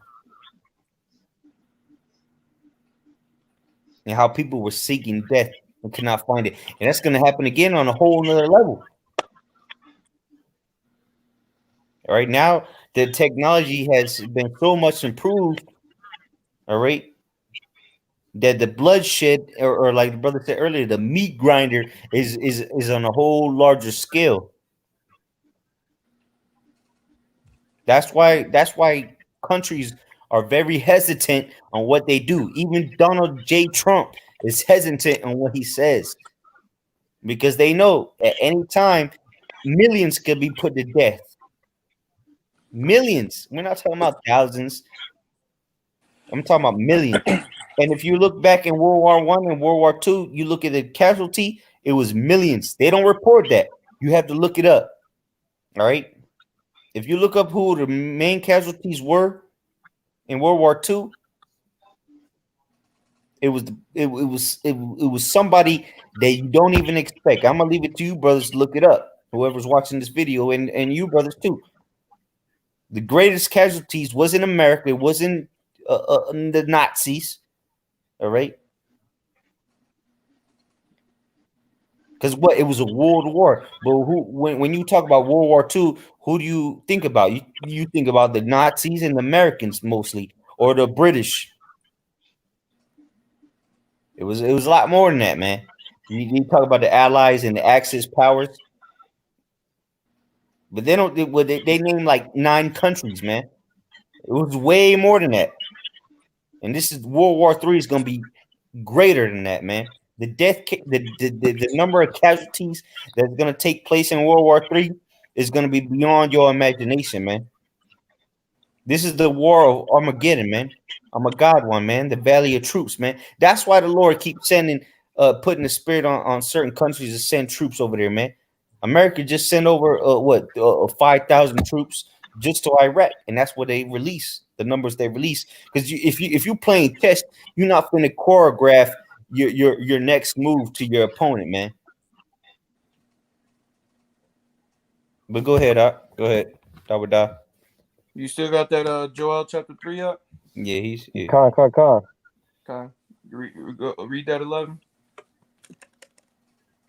and how people were seeking death and could not find it, and that's gonna happen again on a whole nother level. All right, now the technology has been so much improved. All right, that the bloodshed, or like the brother said earlier, the meat grinder is on a whole larger scale. That's why countries are very hesitant on what they do. Even Donald J. Trump is hesitant on what he says because they know at any time millions could be put to death. Millions. We're not talking about thousands. I'm talking about millions. And if you look back in World War I and World War II, you look at the casualty, it was millions. They don't report that. You have to look it up. All right. If you look up who the main casualties were in World War II, it was somebody that you don't even expect. I'm gonna leave it to you, brothers, to look it up. Whoever's watching this video, and you, brothers, too. The greatest casualties was in America. It wasn't the Nazis. All right. Because what, it was a world war. But when you talk about World War II, who do you think about? You think about the Nazis and the Americans mostly, or the British. It was a lot more than that, man. You talk about the Allies and the Axis powers, but they don't. They name like 9 countries, man. It was way more than that. And this is World War III is going to be greater than that, man. The number of casualties that's going to take place in World War III is going to be beyond your imagination, man. This is the war of Armageddon, man. Armageddon, man. The valley of troops, man. That's why the Lord keeps sending, putting the spirit on certain countries to send troops over there, man. America just sent over 5,000 troops just to Iraq, and that's what they release. The numbers they release, because if you playing chess, you're not going to choreograph your next move to your opponent, man. But go ahead, go ahead. Dawada. You still got that Joel chapter 3 up? Yeah, he's yeah. Con. Okay. Read that 11.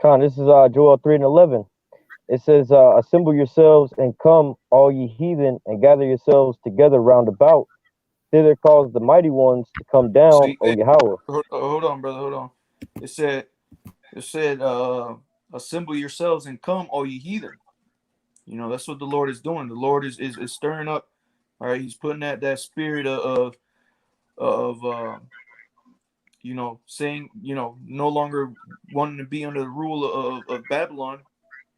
Con, this is Joel 3:11. It says, assemble yourselves and come, all ye heathen, and gather yourselves together round about. Thither cause the mighty ones to come down, O Yahweh. Hold on, brother. Hold on. It said, assemble yourselves and come, all ye heathen. You know, that's what the Lord is doing. The Lord is stirring up. All right, He's putting that spirit of you know, saying, you know, no longer wanting to be under the rule of Babylon.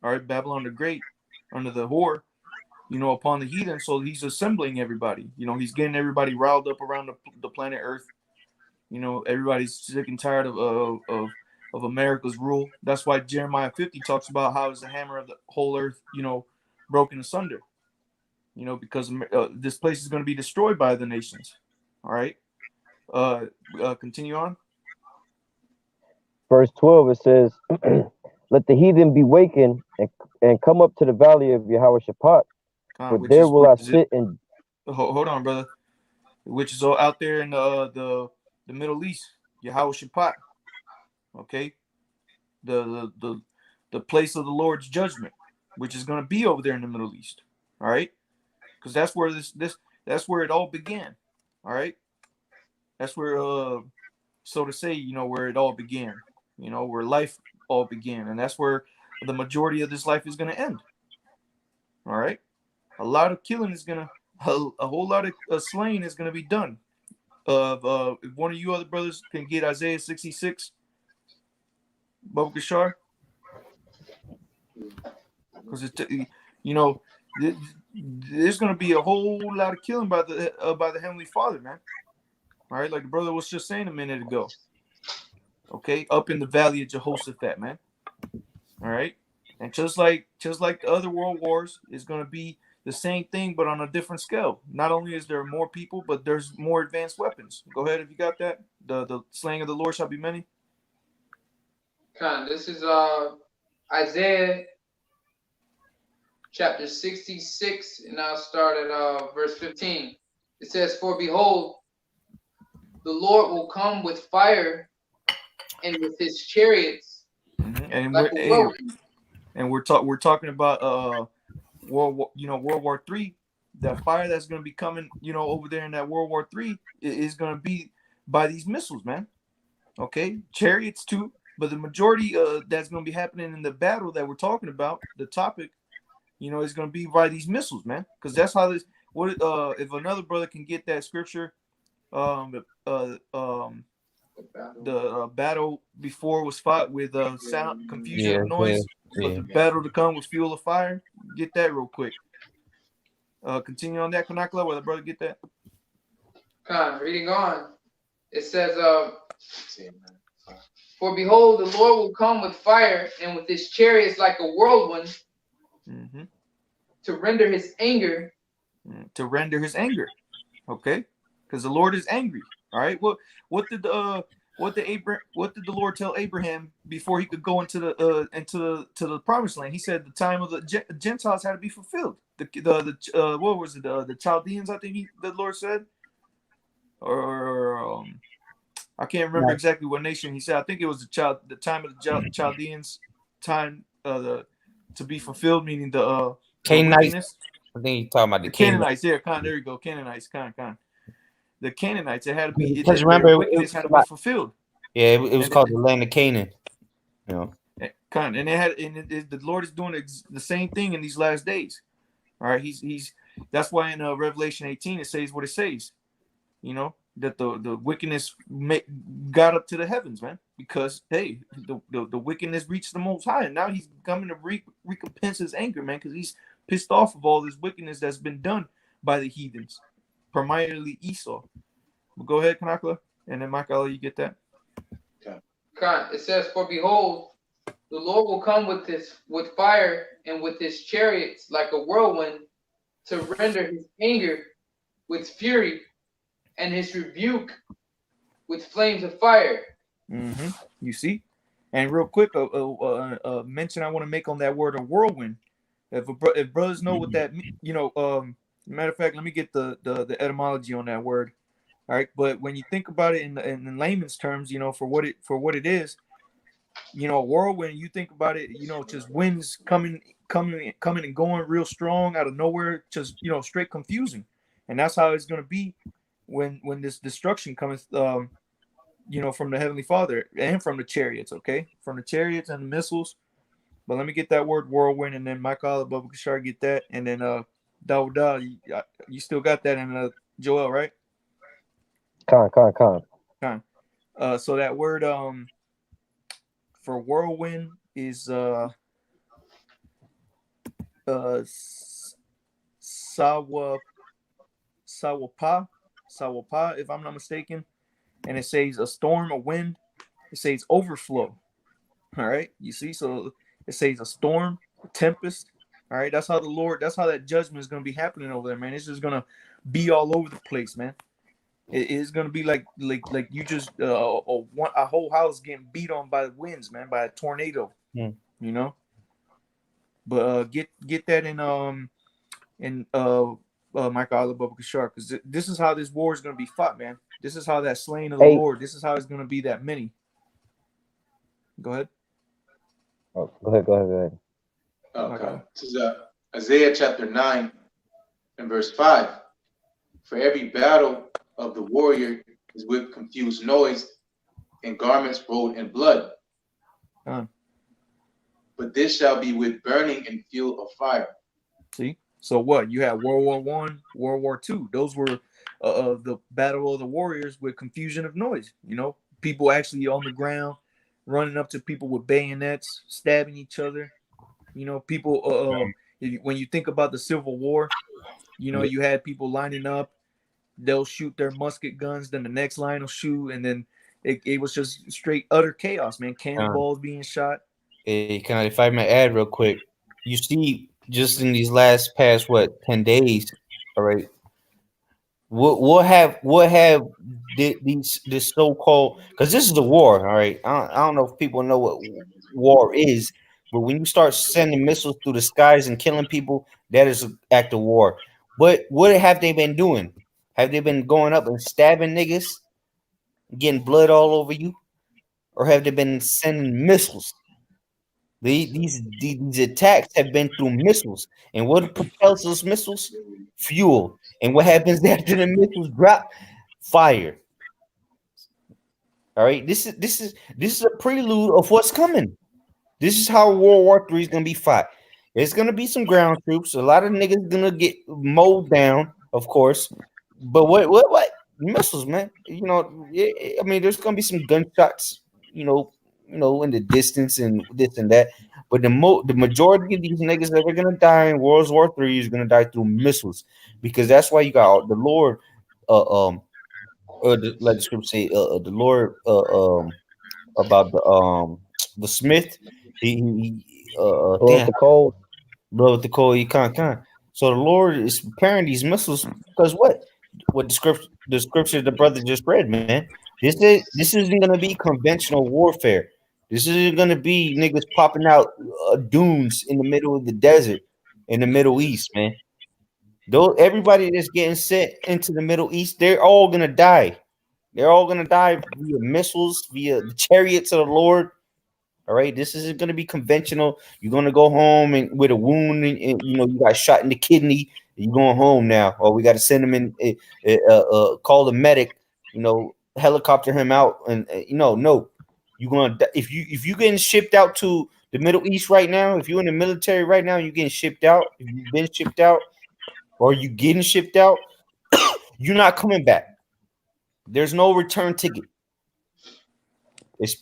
All right, Babylon the Great, under the whore, you know, upon the heathen. So He's assembling everybody. You know, He's getting everybody riled up around the planet Earth. You know, everybody's sick and tired of America's rule. That's why Jeremiah 50 talks about how is the hammer of the whole earth, you know, broken asunder. You know, because this place is going to be destroyed by the nations. All right. Continue on. Verse 12, it says, let the heathen be wakened and come up to the valley of Yahweh Shaphat. For there will I sit and... Hold on, brother. Which is all out there in the Middle East. Yahweh Shaphat. Okay? The place of the Lord's judgment, which is going to be over there in the Middle East. All right? Because that's where that's where it all began. All right? That's where, so to say, you know, where it all began. You know, where life all began. And that's where the majority of this life is going to end. All right? A lot of killing is going to, a whole lot of slaying is going to be done. If one of you other brothers can get Isaiah 66, Bubba Kashar? Because you know, there's going to be a whole lot of killing by the Heavenly Father, man. All right, like the brother was just saying a minute ago. Okay, up in the valley of Jehoshaphat, man. All right, and just like the other world wars, it's going to be the same thing, but on a different scale. Not only is there more people, but there's more advanced weapons. Go ahead if you got that. The slaying of the Lord shall be many. This is Isaiah chapter 66, and I'll start at verse 15. It says, "For behold, the Lord will come with fire, and with his chariots, and like a whirlwind." And we're talking about World War III. That fire that's going to be coming, over there in that World War III is going to be by these missiles, man. Okay, chariots too, but the majority that's going to be happening in the battle that we're talking about, the topic, is going to be by these missiles, man. Because that's how this. What if another brother can get that scripture? The battle before was fought with sound, confusion, and noise, but the battle to come was fuel of fire. Get that real quick. Continue on that, Kanakla, where the brother get that. Reading on, it says, "For behold, the Lord will come with fire, and with his chariots like a whirlwind, to render his anger." To render his anger, okay, because the Lord is angry. All right. What did the Lord tell Abraham before he could go into the promised land? He said the time of the Gentiles had to be fulfilled. What was it? The Chaldeans, I think the Lord said, or I can't remember exactly what nation he said. I think it was the time of the Chaldeans time to be fulfilled, meaning the Canaanites. I think you're talking about the Canaanites. There you go. Canaanites. The Canaanites. It had to be. Because remember, it had to be fulfilled. Yeah, it was called the land of Canaan. And the Lord is doing the same thing in these last days. All right, he's that's why in Revelation 18 it says what it says. That the wickedness got up to the heavens, man. Because hey, the wickedness reached the Most High, and now he's coming to recompense his anger, man. Because he's pissed off of all this wickedness that's been done by the heathens, primarily Esau. But go ahead, Kanakla, and then Michael, you get that. It says, "For behold, the Lord will come with fire, and with his chariots like a whirlwind, to render his anger with fury, and his rebuke with flames of fire." You see, and real quick, a mention I want to make on that word of whirlwind. If brothers know what that, matter of fact, let me get the etymology on that word. All right, but when you think about it in layman's terms, for what it is, whirlwind. You think about it, just winds coming and going real strong out of nowhere, just straight confusing, and that's how it's gonna be when this destruction comes, from the Heavenly Father and from the chariots, okay, from the chariots and the missiles. But let me get that word whirlwind, and then Michael Bubba Kashar get that, and then Dawuda, you still got that in Joel, right? Con. So that word for whirlwind is sawapa, if I'm not mistaken, and it says a storm, a wind. It says overflow. All right, you see, so it says a storm, a tempest. All right, that's how that judgment is going to be happening over there, man. It's just going to be all over the place, man. It is going to be like you just a whole house getting beat on by the winds, man, by a tornado. But get that in Michael Bubba Kashar, because this is how this war is going to be fought, man. This is how that slaying of the Lord. This is how it's going to be that many. Go ahead. Oh, go ahead. Okay. This is Isaiah chapter 9 and verse 5. "For every battle of the warrior is with confused noise and garments rolled in blood. But this shall be with burning and fuel of fire." See? So what? You had World War I, World War II. Those were the battle of the warriors with confusion of noise. People actually on the ground, running up to people with bayonets, stabbing each other. You know, people. When you think about the Civil War, you know, you had people lining up. They'll shoot their musket guns, then the next line will shoot, and then it was just straight utter chaos, man. Cannonballs being shot. Hey, if I may add real quick, you see, just in these past 10 days, all right. What have this so-called, because this is the war, all right. I don't know if people know what war is, but when you start sending missiles through the skies and killing people, that is an act of war. But what have they been doing? Have they been going up and stabbing niggas, getting blood all over you, or have they been sending missiles? These attacks have been through missiles, and what propels those missiles? Fuel. And what happens after the missiles drop? Fire. All right, this is a prelude of what's coming. This is how World War III is gonna be fought. There's gonna be some ground troops. A lot of niggas gonna get mowed down, of course. But what missiles, man? You know, I mean, there's gonna be some gunshots. You know, in the distance and this and that. But the majority of these niggas that are gonna die in World War III is gonna die through missiles, because that's why you got the Lord, like the scripture say, the Lord, about the Smith, he Blow up the cold. blow up the coal, he can't. So the Lord is preparing these missiles because what the scripture the brother just read, man. This isn't gonna be conventional warfare. This isn't gonna be niggas popping out dunes in the middle of the desert in the Middle East, man. Though everybody that's getting sent into the Middle East, they're all gonna die. They're all gonna die via missiles, via the chariots of the Lord. All right, this isn't gonna be conventional. You're gonna go home and with a wound, and you know you got shot in the kidney. You're going home now, or we got to send him in. Call the medic. You know, helicopter him out, and no. You're gonna if you getting shipped out to the Middle East right now. If you're in the military right now, you're getting shipped out. If you've been shipped out, or you getting shipped out, you're not coming back. There's no return ticket. It's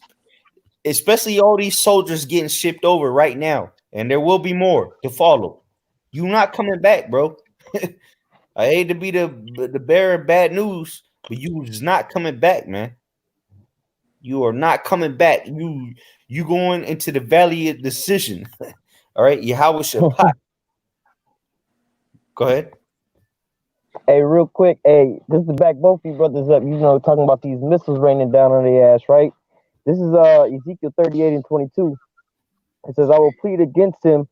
especially all these soldiers getting shipped over right now, and there will be more to follow. You're not coming back, bro. I hate to be the bearer of bad news, but you is not coming back, man. You are not coming back. You going into the valley of decision. All right, Yahweh Shabbat. Go ahead. Hey, real quick, hey, this is to back both of you brothers up. You know, talking about these missiles raining down on their ass, right? This is Ezekiel 38 and 22. It says, I will plead against him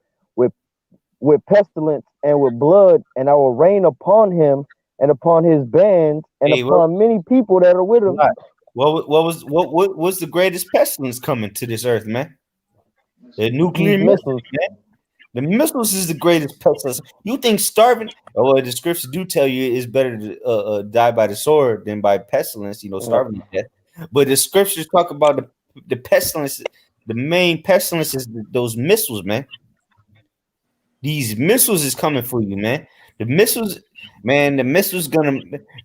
with pestilence and with blood, and I will rain upon him and upon his bands and upon many people that are with him. What was the greatest pestilence coming to this earth, man? The nuclear missiles, man. The missiles is the greatest pestilence. You think starving? Oh, well, the scriptures do tell you it's better to die by the sword than by pestilence. You know, starving to death. But the scriptures talk about the pestilence. The main pestilence is those missiles, man. These missiles is coming for you, man. The missiles, man. The missiles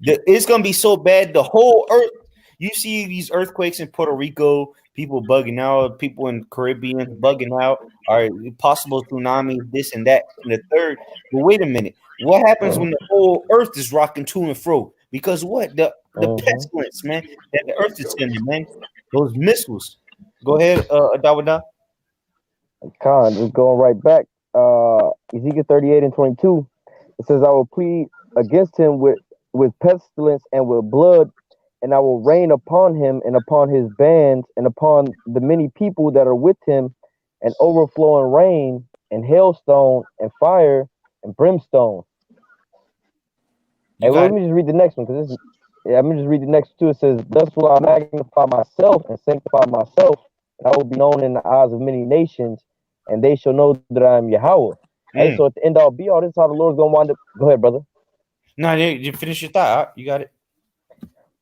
it's gonna be so bad. The whole earth. You see these earthquakes in Puerto Rico, people bugging out, people in the Caribbean bugging out, or possible tsunamis, this and that, and the third. But wait a minute, what happens when the whole earth is rocking to and fro? Because what the pestilence, man, that the earth is sending, man, those missiles. Go ahead, Dawada. Khan, just going right back. Ezekiel 38 and 22. It says, I will plead against him with pestilence and with blood, and I will rain upon him and upon his bands and upon the many people that are with him, and overflowing rain and hailstone and fire and brimstone. Hey, let me just read the next one, because this is, let me just read the next two. It says, thus will I magnify myself and sanctify myself, and I will be known in the eyes of many nations, and they shall know that I am Yahweh. Hey, so at the end all be all, this is how the Lord's gonna wind up. Go ahead, brother. No, you finish your thought. You got it.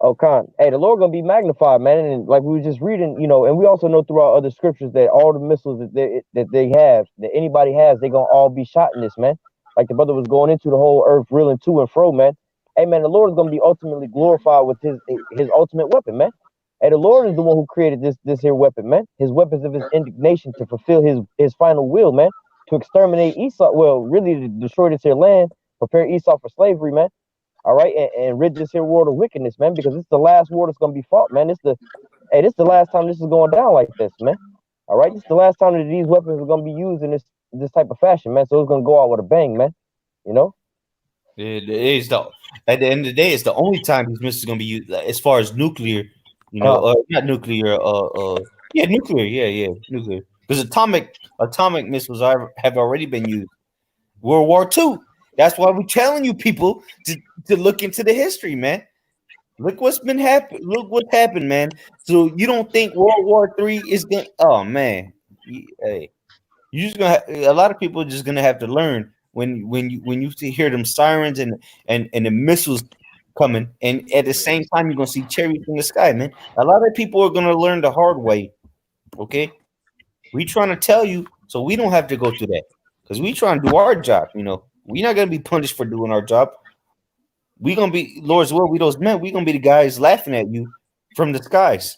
Oh, Khan. Hey, the Lord gonna be magnified, man. And like we were just reading, you know, and we also know throughout other scriptures that all the missiles that they have, that anybody has, they gonna all be shot in this, man. Like the brother was going into the whole earth, reeling to and fro, man. Hey, man, the Lord is gonna be ultimately glorified with his ultimate weapon, man. Hey, the Lord is the one who created this here weapon, man. His weapons of his indignation to fulfill his final will, man. To exterminate Esau. Well, really to destroy this here land, prepare Esau for slavery, man. All right, and rid this here world of wickedness, man. Because it's the last war that's gonna be fought, man. This the last time this is going down like this, man. All right, this is the last time that these weapons are gonna be used in this type of fashion, man. So it's gonna go out with a bang, man. You know. It is at the end of the day, it's the only time these missiles gonna be used as far as nuclear, not nuclear, nuclear, nuclear. Because atomic missiles have already been used. World War II. That's why we're telling you people to look into the history, man. Look what's been happening. Look what happened, man. So you don't think World War III is gonna? Oh man, hey, you just gonna. A lot of people are just gonna have to learn when you hear them sirens and the missiles coming, and at the same time you're gonna see cherries in the sky, man. A lot of people are gonna learn the hard way. Okay, we trying to tell you so we don't have to go through that because we trying to do our job. You know, we're not gonna be punished for doing our job. We gonna be Lord's will. We those men. We gonna be the guys laughing at you from the skies.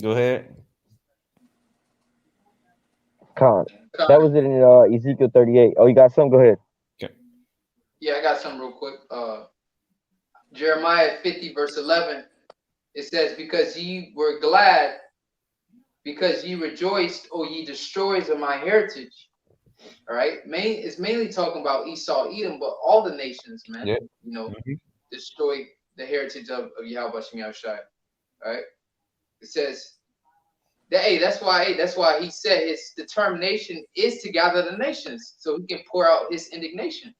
Go ahead. Con. That was it in Ezekiel 38. Oh, you got some? Go ahead. Okay. Yeah, I got some real quick. Jeremiah 50 verse 11. It says, "Because ye were glad, because ye rejoiced, O ye destroyers of my heritage." All right, it's mainly talking about Esau, Edom, but all the nations, man. Yeah. You know, destroy the heritage of Yahweh Shem Yahushai. All right. It says that that's why he said his determination is to gather the nations, so he can pour out his indignation.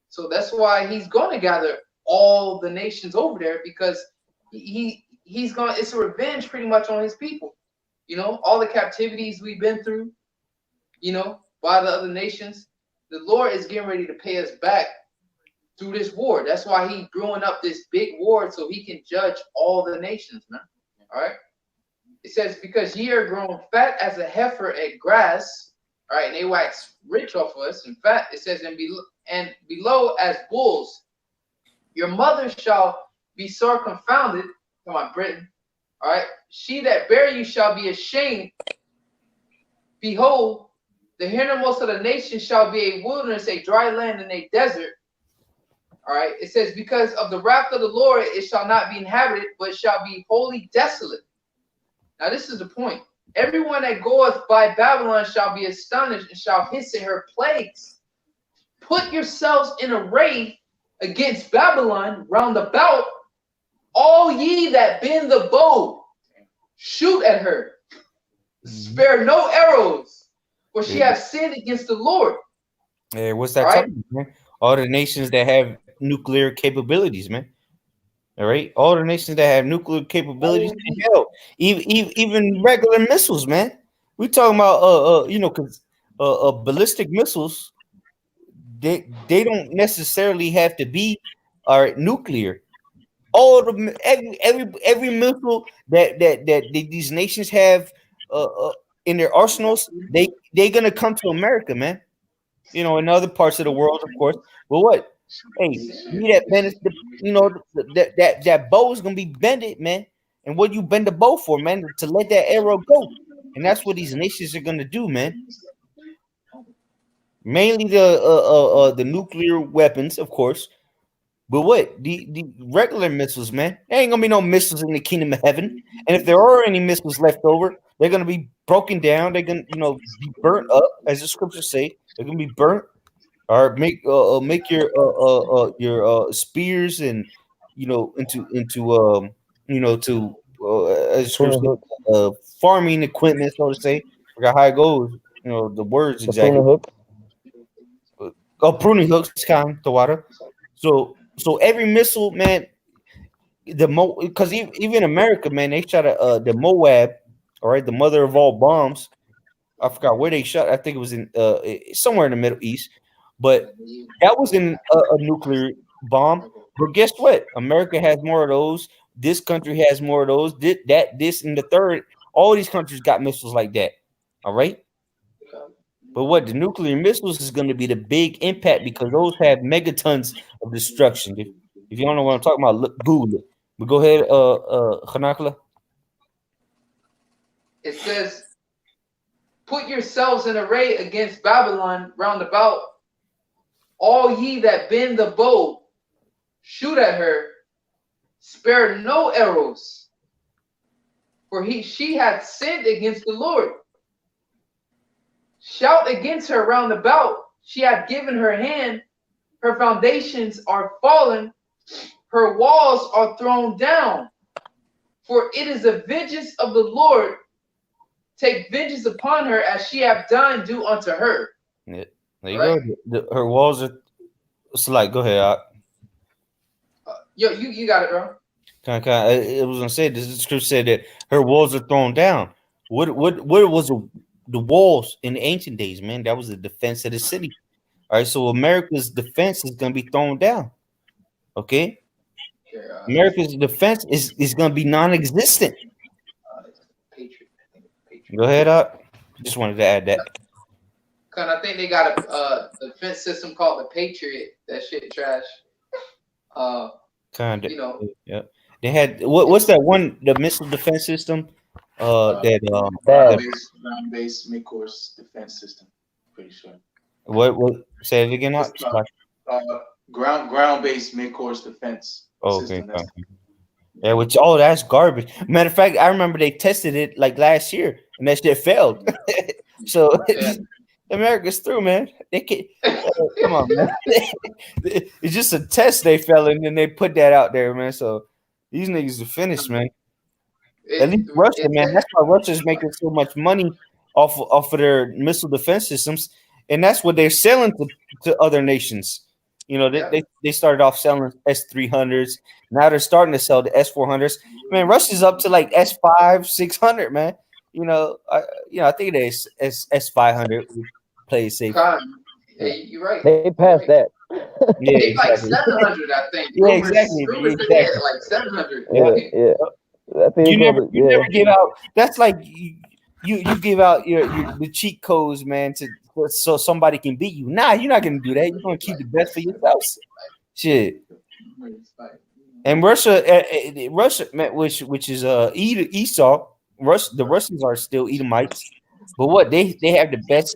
So that's why he's going to gather all the nations over there, because he's going. It's a revenge, pretty much, on his people. You know, all the captivities we've been through. You know, by the other nations, the Lord is getting ready to pay us back through this war. That's why he's brewing up this big war, so he can judge all the nations, man. All right. It says, "Because ye are grown fat as a heifer at grass," all right, and they wax rich off of us. In fact, it says, and below as bulls, your mother shall be sore confounded. Come on, Britain. All right. She that bare you shall be ashamed. Behold, the hindermost of the nations shall be a wilderness, a dry land, and a desert. All right. It says, "Because of the wrath of the Lord, it shall not be inhabited, but shall be wholly desolate." Now, this is the point. "Everyone that goeth by Babylon shall be astonished, and shall hiss at her plagues. Put yourselves in array against Babylon round about, all ye that bend the bow. Shoot at her. Spare no arrows, for she hath sinned against the Lord." Hey, what's that talking, man? All the nations that have nuclear capabilities, man. All right, all the nations that have nuclear capabilities, hell, even regular missiles, man. We talking about because ballistic missiles, they don't necessarily have to be nuclear. All the every missile that these nations have in their arsenals, they gonna come to America, man. You know, in other parts of the world, of course. But what? Hey, that bow is gonna be bended, man. And what you bend the bow for, man? To let that arrow go. And that's what these nations are gonna do, man. Mainly the nuclear weapons, of course. But what? The regular missiles, man. There ain't gonna be no missiles in the kingdom of heaven. And if there are any missiles left over, they're gonna be broken down. They're gonna, be burnt up, as the scriptures say. They're gonna be burnt. Or make your spears and farming equipment, so to say. I forgot how it goes. The words exactly. Pruning hooks, kind the water. So every missile, man. Because even America, man, they shot at the Moab, all right, the mother of all bombs. I forgot where they shot. I think it was in somewhere in the Middle East. But that was in a nuclear bomb. But guess what? America has more of those. This country has more of those. This, and the third. All these countries got missiles like that. All right. But what? The nuclear missiles is going to be the big impact because those have megatons of destruction. Dude. If you don't know what I'm talking about, look, Google it. But go ahead, Hanakla. It says, "Put yourselves in array against Babylon round about. All ye that bend the bow, shoot at her. Spare no arrows. For she hath sinned against the Lord. Shout against her round about. She hath given her hand. Her foundations are fallen. Her walls are thrown down. For it is the vengeance of the Lord. Take vengeance upon her as she hath done, do unto her." Yeah. There you go. Her walls are. It's like, go ahead. Yo, you got it, bro. It was gonna say this. The scripture said that her walls are thrown down. What was the walls in the ancient days, man? That was the defense of the city. All right, so America's defense is gonna be thrown down. Okay, America's defense is gonna be non-existent. Patriot. Go ahead, up. Just wanted to add that. Cause I think they got a defense system called the Patriot. That shit trash. Kind of. You know. Yeah. They had what's that one? The missile defense system. Ground base mid-course defense system. Pretty sure. What? Say it again. Ground-based mid-course defense. Okay. Yeah, which that's garbage. Matter of fact, I remember they tested it like last year, and that shit failed. So America's through, man. They can't. Come on, man. It's just a test they fell in, and they put that out there, man. So these niggas are finished, man. At least Russia, man. That's why Russia's making so much money off of their missile defense systems, and that's what they're selling to other nations. You know, they started off selling S-300s. Now they're starting to sell the S-400s. Man, Russia's up to like S-5, 600, man. You know, I think it is S-500. Play safe. Hey, you're right. They passed that. Yeah, exactly. Like 700, I think. Yeah, exactly. Like 700. Yeah. I think you never give out. That's like you give out your the cheat codes, man, so somebody can beat you. Nah, you're not gonna do that. You're gonna keep the best for yourself. Shit. And Russia, man, which is Esau. The Russians are still Edomites, but what they have the best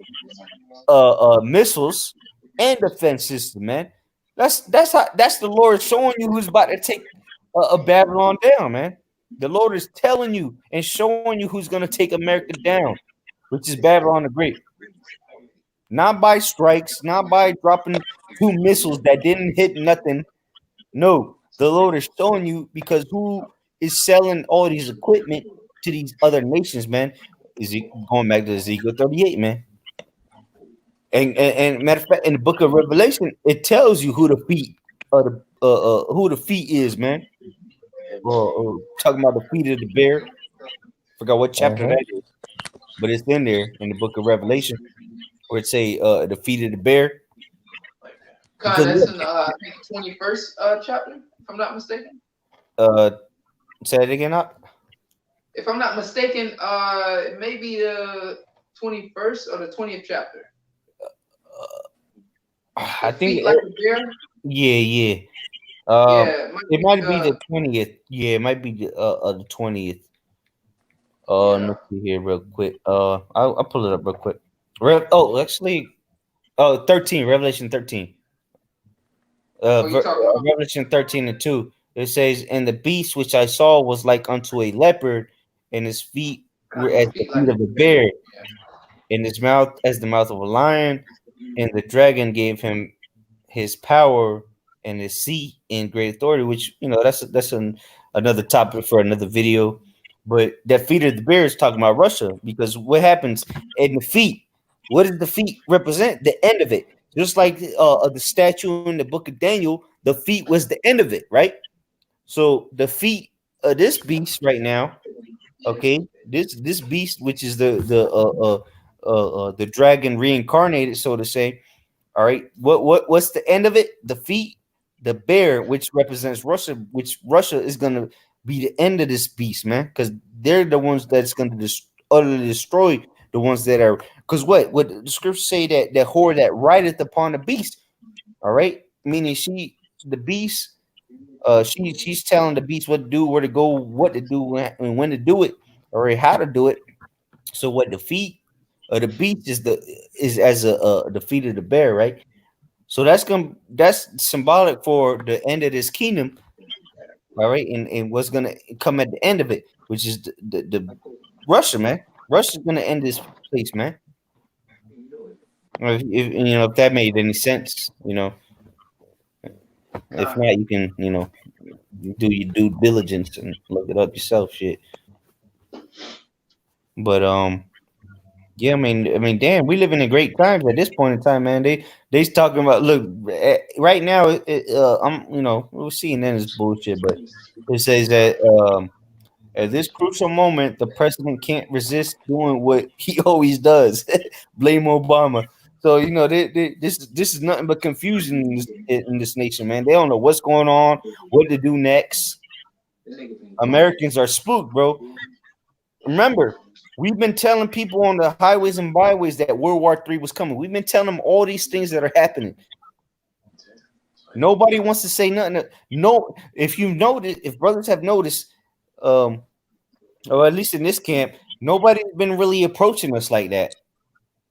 missiles and defense system, man. That's the Lord showing you who's about to take a Babylon down, man. The Lord is telling you and showing you who's going to take America down, which is Babylon the Great. Not by strikes, not by dropping 2 missiles that didn't hit nothing. No, the Lord is showing you because who is selling all these equipment to these other nations, man? Is he going back to Ezekiel 38, man? And matter of fact, in the book of Revelation, it tells you who the feet is, man. Talking about the feet of the bear. Forgot what chapter that is, but it's in there in the book of Revelation where it say the feet of the bear. That's in I think 21st chapter, if I'm not mistaken. Say it again, up. If I'm not mistaken, it may be the 21st or the 20th chapter. I think like a bear? Yeah. It might be the 20th. Yeah, it might be the 20th. Let's see here real quick. I'll pull it up real quick. 13, Revelation 13. Revelation 13:2. It says, "And the beast which I saw was like unto a leopard, and his feet were as the feet of a bear, and his mouth as the mouth of a lion, and the dragon gave him his power and his seat and great authority," which, you know, that's another topic for another video. But that feet of the bear is talking about Russia, because what happens in the feet? What does the feet represent? The end of it. Just like the statue in the book of Daniel, the feet was the end of it, right? So the feet of this beast right now, okay, this beast, which is the dragon reincarnated, so to say. All right, what's the end of it? The feet, the bear, which represents Russia, which Russia is gonna be the end of this beast, man, because they're the ones that's gonna utterly destroy the ones that are. Because what the scriptures say that whore that rideth upon the beast, all right, meaning the beast she's telling the beast what to do, where to go, what to do, and when to do it, or how to do it. So what the feet of the beast is as the feet of the bear, right? So that's symbolic for the end of this kingdom, all right, and what's gonna come at the end of it, which is the Russia, man. Russia's gonna end this place, man. If you know if that made any sense, you know. If not, you can do your due diligence and look it up yourself, shit. But yeah, I mean, damn, we live in a great times at this point in time, man. They's talking about look right now. I'm we're seeing that as bullshit, but it says that at this crucial moment, the president can't resist doing what he always does: blame Obama. So this is nothing but confusion in this nation, man. They don't know what's going on, what to do next. Americans are spooked, bro. Remember, we've been telling people on the highways and byways that World War III was coming. We've been telling them all these things that are happening. Nobody wants to say nothing. No, if you notice, if brothers have noticed, or at least in this camp, nobody's been really approaching us like that.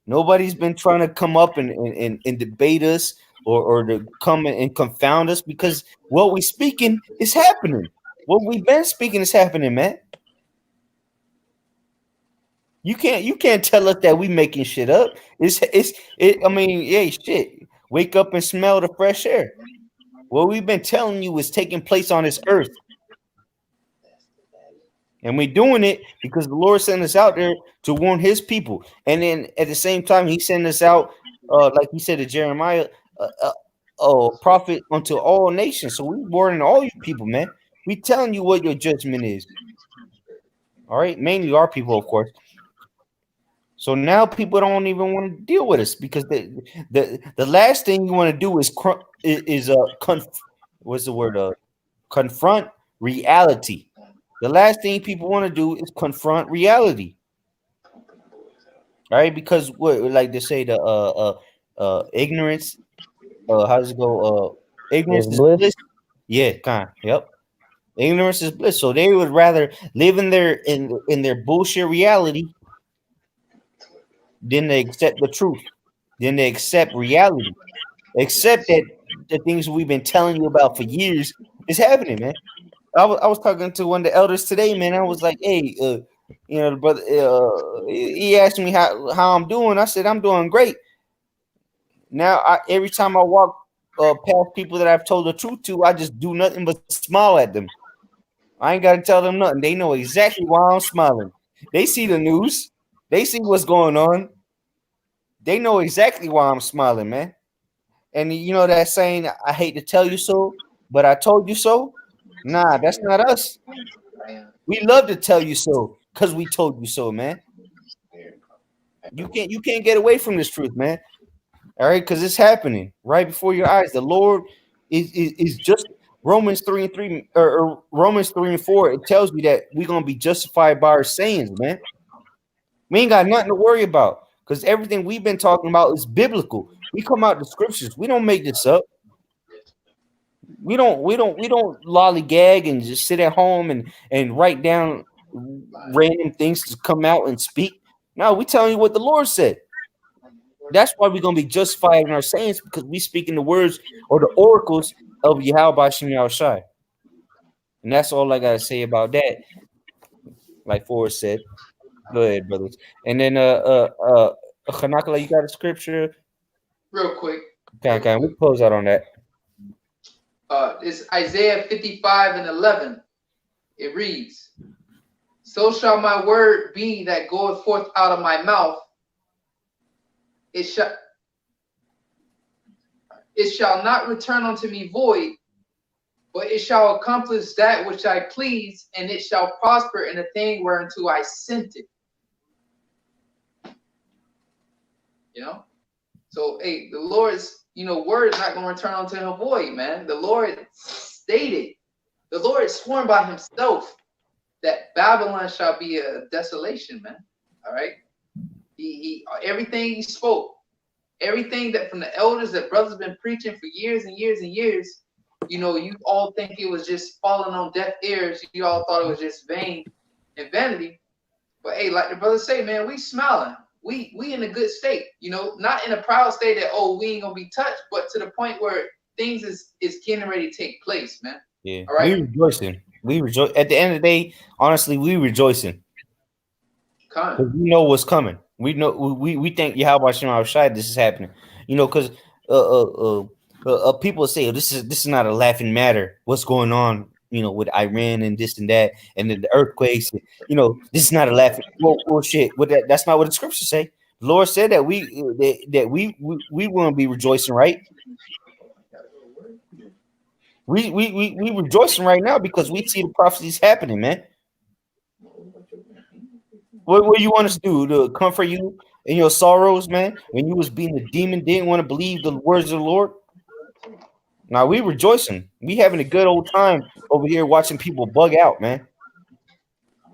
Nobody's been trying to come up and debate us or to come and confound us, because what we speaking is happening. What we've been speaking is happening, man. You can't tell us that we making shit up. I mean, yeah, shit. Wake up and smell the fresh air. What we've been telling you is taking place on this earth. And we're doing it because the Lord sent us out there to warn his people. And then at the same time, he sent us out, like he said to Jeremiah, prophet unto all nations. So we warning all you people, man. We telling you what your judgment is. All right, mainly our people, of course. So now people don't even want to deal with us, because the last thing you want to do is confront reality. The last thing people want to do is confront reality. All right, because what, like they say, the ignorance, how does it go? Ignorance is bliss. Yeah, kind. Yep. Ignorance is bliss. So they would rather live in their bullshit reality than they accept the truth. Then they accept reality. Accept that the things we've been telling you about for years is happening, man. I was talking to one of the elders today, man. I was like, hey, the brother, he asked me how I'm doing. I said, I'm doing great. Now, every time I walk past people that I've told the truth to, I just do nothing but smile at them. I ain't got to tell them nothing. They know exactly why I'm smiling. They see the news. They see what's going on. They know exactly why I'm smiling, man. And you know that saying, I hate to tell you so, but I told you so? Nah, that's not us. We love to tell you so because we told you so, man. You can't get away from this truth, man. All right, because it's happening right before your eyes. The Lord is just Romans 3:3 or Romans 3:4. It tells you that we're gonna be justified by our sayings, man. We ain't got nothing to worry about, because everything we've been talking about is biblical. We come out the scriptures. We don't make this up. We don't lollygag and just sit at home and write down random things to come out and speak. No, we telling you what the Lord said. That's why we're gonna be justified in our sayings, because we speak in the words or the oracles of Yahweh Shem Yahushai. And that's all I gotta say about that. Like Forrest said. Go ahead, brothers. And then Hanakala, you got a scripture? Real quick. Okay, we close out on that. It's Isaiah 55:11. It reads, so shall my word be that goeth forth out of my mouth. It shall not return unto me void, but it shall accomplish that which I please, and it shall prosper in the thing whereunto I sent it. So hey, the Lord's word is not going to return unto him void, man. The Lord stated, the Lord sworn by himself that Babylon shall be a desolation, man. All right. He everything he spoke, everything that from the elders that brothers been preaching for years and years and years, you all think it was just falling on deaf ears. You all thought it was just vain and vanity. But hey, like the brothers say, man, we smiling. We in a good state, not in a proud state that, oh, we ain't gonna be touched, but to the point where things is getting ready to take place, man. Yeah. All right. We rejoicing. We rejoice. At the end of the day, honestly, we rejoicing. Because we know what's coming. We know we think Yahweh Shem Shai, this is happening. Because people say, oh, this is not a laughing matter. What's going on? With Iran and this and that, and then the earthquakes. This is not a laughing. Well, shit. That's not what the scriptures say. The Lord said that we want to be rejoicing, right? We rejoicing right now because we see the prophecies happening, man. What you want us to do? To comfort you in your sorrows, man? When you was being a demon, didn't want to believe the words of the Lord. Now we rejoicing. We having a good old time over here watching people bug out, man.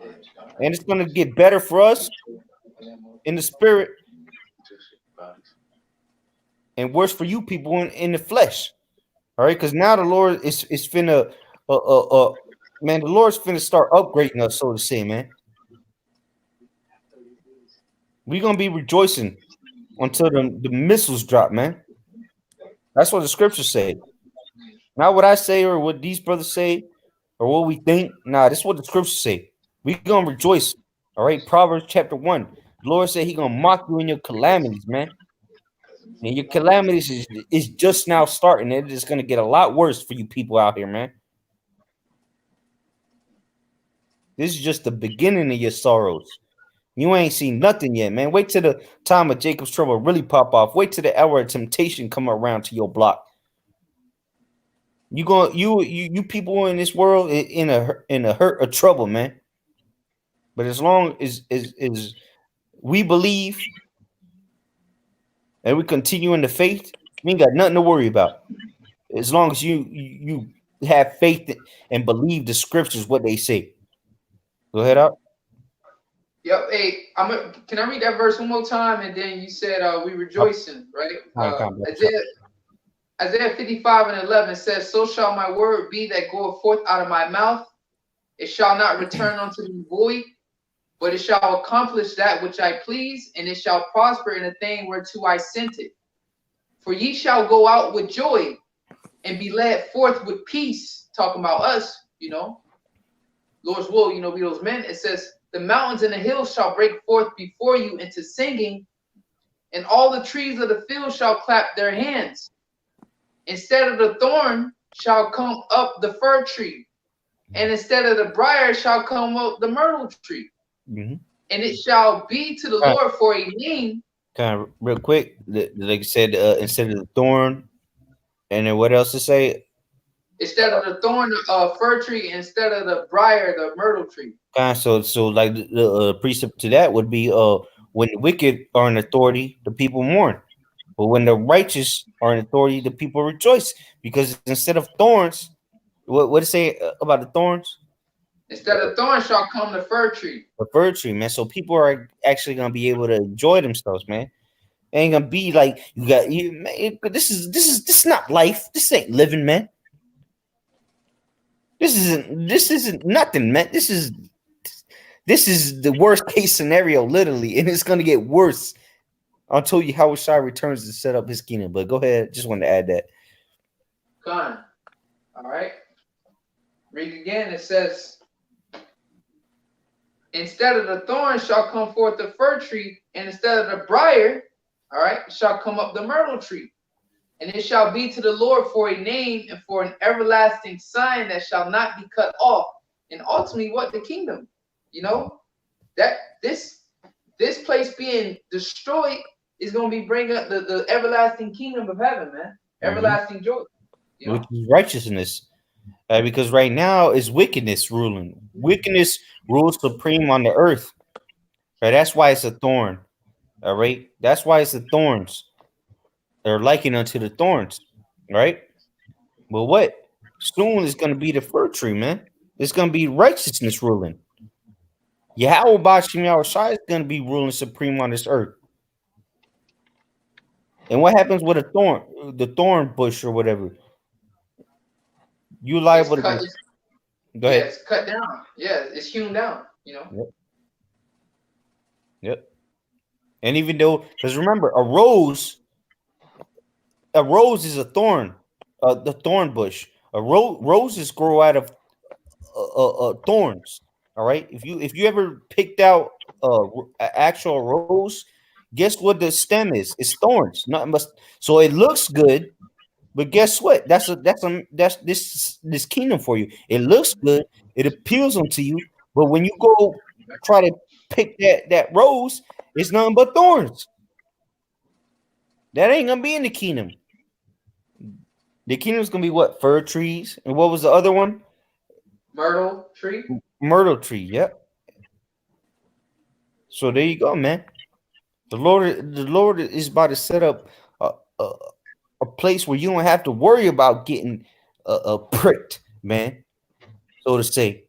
And it's gonna get better for us in the spirit, and worse for you people in the flesh. All right, because now the Lord is finna, man. The Lord's finna start upgrading us, so to say, man. We're gonna be rejoicing until the missiles drop, man. That's what the scriptures say. Not what I say or what these brothers say or what we think. Nah, this is what the scriptures say. We're gonna rejoice. All right, Proverbs chapter 1. The Lord said He gonna mock you in your calamities, man. And your calamities is just now starting. It is gonna get a lot worse for you people out here, man. This is just the beginning of your sorrows. You ain't seen nothing yet, man. Wait till the time of Jacob's trouble really pop off. Wait till the hour of temptation come around to your block. You people in this world in a hurt of trouble, man. But as long as we believe and we continue in the faith, we ain't got nothing to worry about. As long as you have faith and believe the scriptures, what they say. Go ahead out. Yep. Hey, can I read that verse one more time? And then you said we rejoicing, right? Isaiah 55:11 says, "So shall my word be that goeth forth out of my mouth. It shall not return unto me void, but it shall accomplish that which I please, and it shall prosper in the thing whereto I sent it. For ye shall go out with joy, and be led forth with peace." Talking about us, Lord's will, be those men. It says, "The mountains and the hills shall break forth before you into singing, and all the trees of the field shall clap their hands. Instead of the thorn shall come up the fir tree, and instead of the briar shall come up the myrtle tree. Mm-hmm. And it shall be to the Lord for a name." Kind of real quick, like I said, instead of the thorn, and then what else to say? Instead of the thorn, fir tree, instead of the briar, the myrtle tree. So like the precept to that would be when the wicked are in authority, the people mourn. But when the righteous are in authority, the people rejoice. Because instead of thorns, what it say about the thorns? Instead of thorns shall come the fir tree. The fir tree, man. So people are actually gonna be able to enjoy themselves, man. It ain't gonna be like this is not life. This ain't living, man. This isn't nothing, man. This is the worst case scenario, literally, and it's gonna get worse until Yahweh Shai returns to set up his kingdom. But go ahead, just wanted to add that. Gone. All right. Read again. It says, "Instead of the thorn shall come forth the fir tree, and instead of the briar, all right, shall come up the myrtle tree. And it shall be to the Lord for a name and for an everlasting sign that shall not be cut off." And ultimately, what? The kingdom. That this place being destroyed is going to be bringing up the everlasting kingdom of heaven, man. Everlasting joy. Which is righteousness. Because right now is wickedness ruling. Wickedness rules supreme on the earth. Right? That's why it's a thorn. All right. That's why it's the thorns. They're likened unto the thorns. Right? But what? Soon is going to be the fir tree, man. It's going to be righteousness ruling. Yahweh Bashim Yahushai is going to be ruling supreme on this earth. And what happens with a thorn, the thorn bush or whatever? You liable to cut, be. it's, Go yeah, ahead. it's cut down. Yeah, it's hewn down. You know. Yep. And even though, because remember, a rose is a thorn, the thorn bush. Roses grow out of thorns. All right. If you ever picked out a actual rose, guess what the stem is? It's thorns. Nothing but so it looks good, but guess what? That's this kingdom for you. It looks good. It appeals unto you, but when you go try to pick that rose, it's nothing but thorns. That ain't gonna be in the kingdom. The kingdom's gonna be what? Fir trees, and what was the other one? Myrtle tree. Myrtle tree. Yep. So there you go, man. The Lord is about to set up a place where you don't have to worry about getting pricked, man, so to say.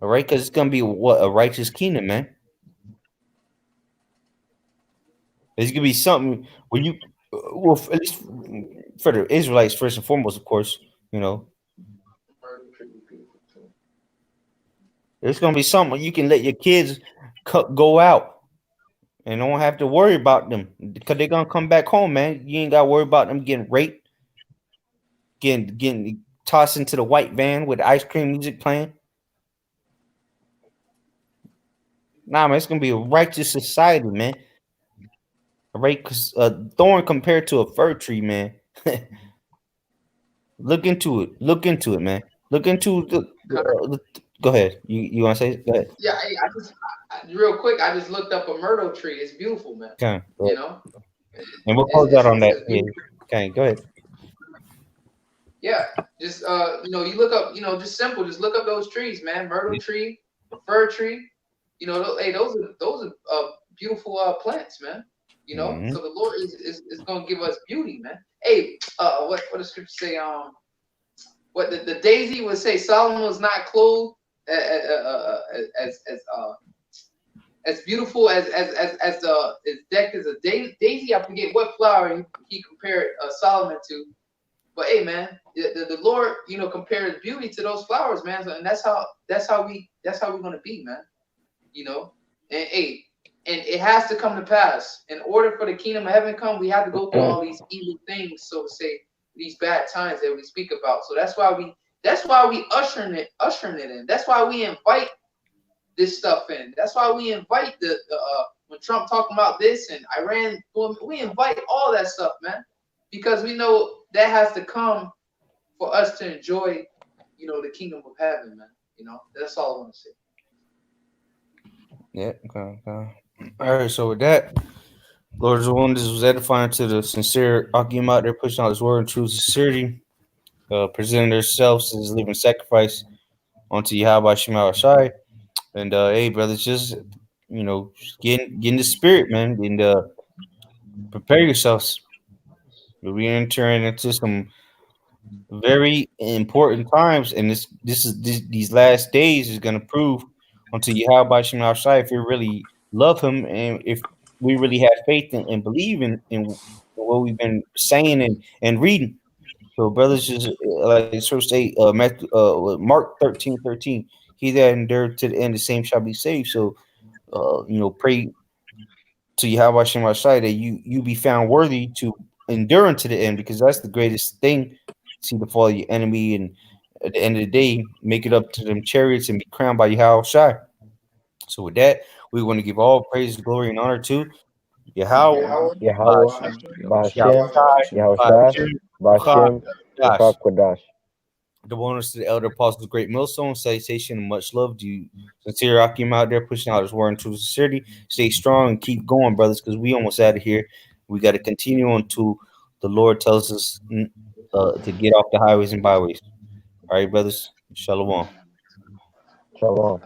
All right, because it's gonna be a righteous kingdom, man. It's gonna be something where you, well, at least for the Israelites first and foremost, of course, you know, it's gonna be something where you can let your kids go out and don't have to worry about them because they're gonna come back home, man. You ain't gotta worry about them getting raped, getting tossed into the white van with ice cream music playing. Nah, man, it's gonna be a righteous society, man. Right? Because a thorn compared to a fir tree, man. Look into it. Look into it, man. Look into the go ahead. You want to say it? Go ahead. Yeah, real quick, I just looked up a myrtle tree. It's beautiful, man. Okay. You know. And we'll close out on that. Yeah. Okay, go ahead. Yeah, just you know, you look up, you know, just simple, just look up those trees, man. Myrtle tree, fir tree. You know, hey, those are beautiful plants, man. You know, so the Lord is gonna give us beauty, man. Hey, what does scripture say? What the daisy would say, Solomon was not clothed as beautiful as decked as a daisy. I forget what flower he compared Solomon to, but hey, man, the Lord, you know, compares beauty to those flowers, man. So, and that's how we're gonna be, man. You know, and hey. And it has to come to pass. In order for the kingdom of heaven to come, we have to go through all these evil things, so to say, these bad times that we speak about. So that's why we ushering it in. That's why we invite this stuff in. That's why we invite the when Trump talking about this and Iran, we invite all that stuff, man, because we know that has to come for us to enjoy, you know, the kingdom of heaven, man. You know, that's all I want to say. Yeah. Okay. All right, so with that, Lord of the Wonders was edifying to the sincere Akim out there pushing out his word in true sincerity, presenting themselves as living sacrifice unto Yahweh Shema Shai. And hey, brothers, just you know, get in the spirit, man, and prepare yourselves. We're entering into some very important times, and these last days is going to prove unto Yahweh Shema Shai if we really love him and if we really have faith and believe in what we've been saying and reading. So, brothers, just like so say, Mark 13:13, he that endured to the end, the same shall be saved. So, you know, pray to Yahweh Shema Shai that you be found worthy to endure unto the end, because that's the greatest thing. See the fall of your enemy, and at the end of the day, make it up to them chariots and be crowned by Yahweh Shai. So, with that, we want to give all praise, glory, and honor to Yahweh, the bonus to the elder apostles, great millstone, salutation, and much love to you. Sincere Akim out there pushing out his word in true sincerity. Stay strong and keep going, brothers, because we almost out of here. We got to continue until the Lord tells us to get off the highways and byways. All right, brothers. Shalom. Shalom.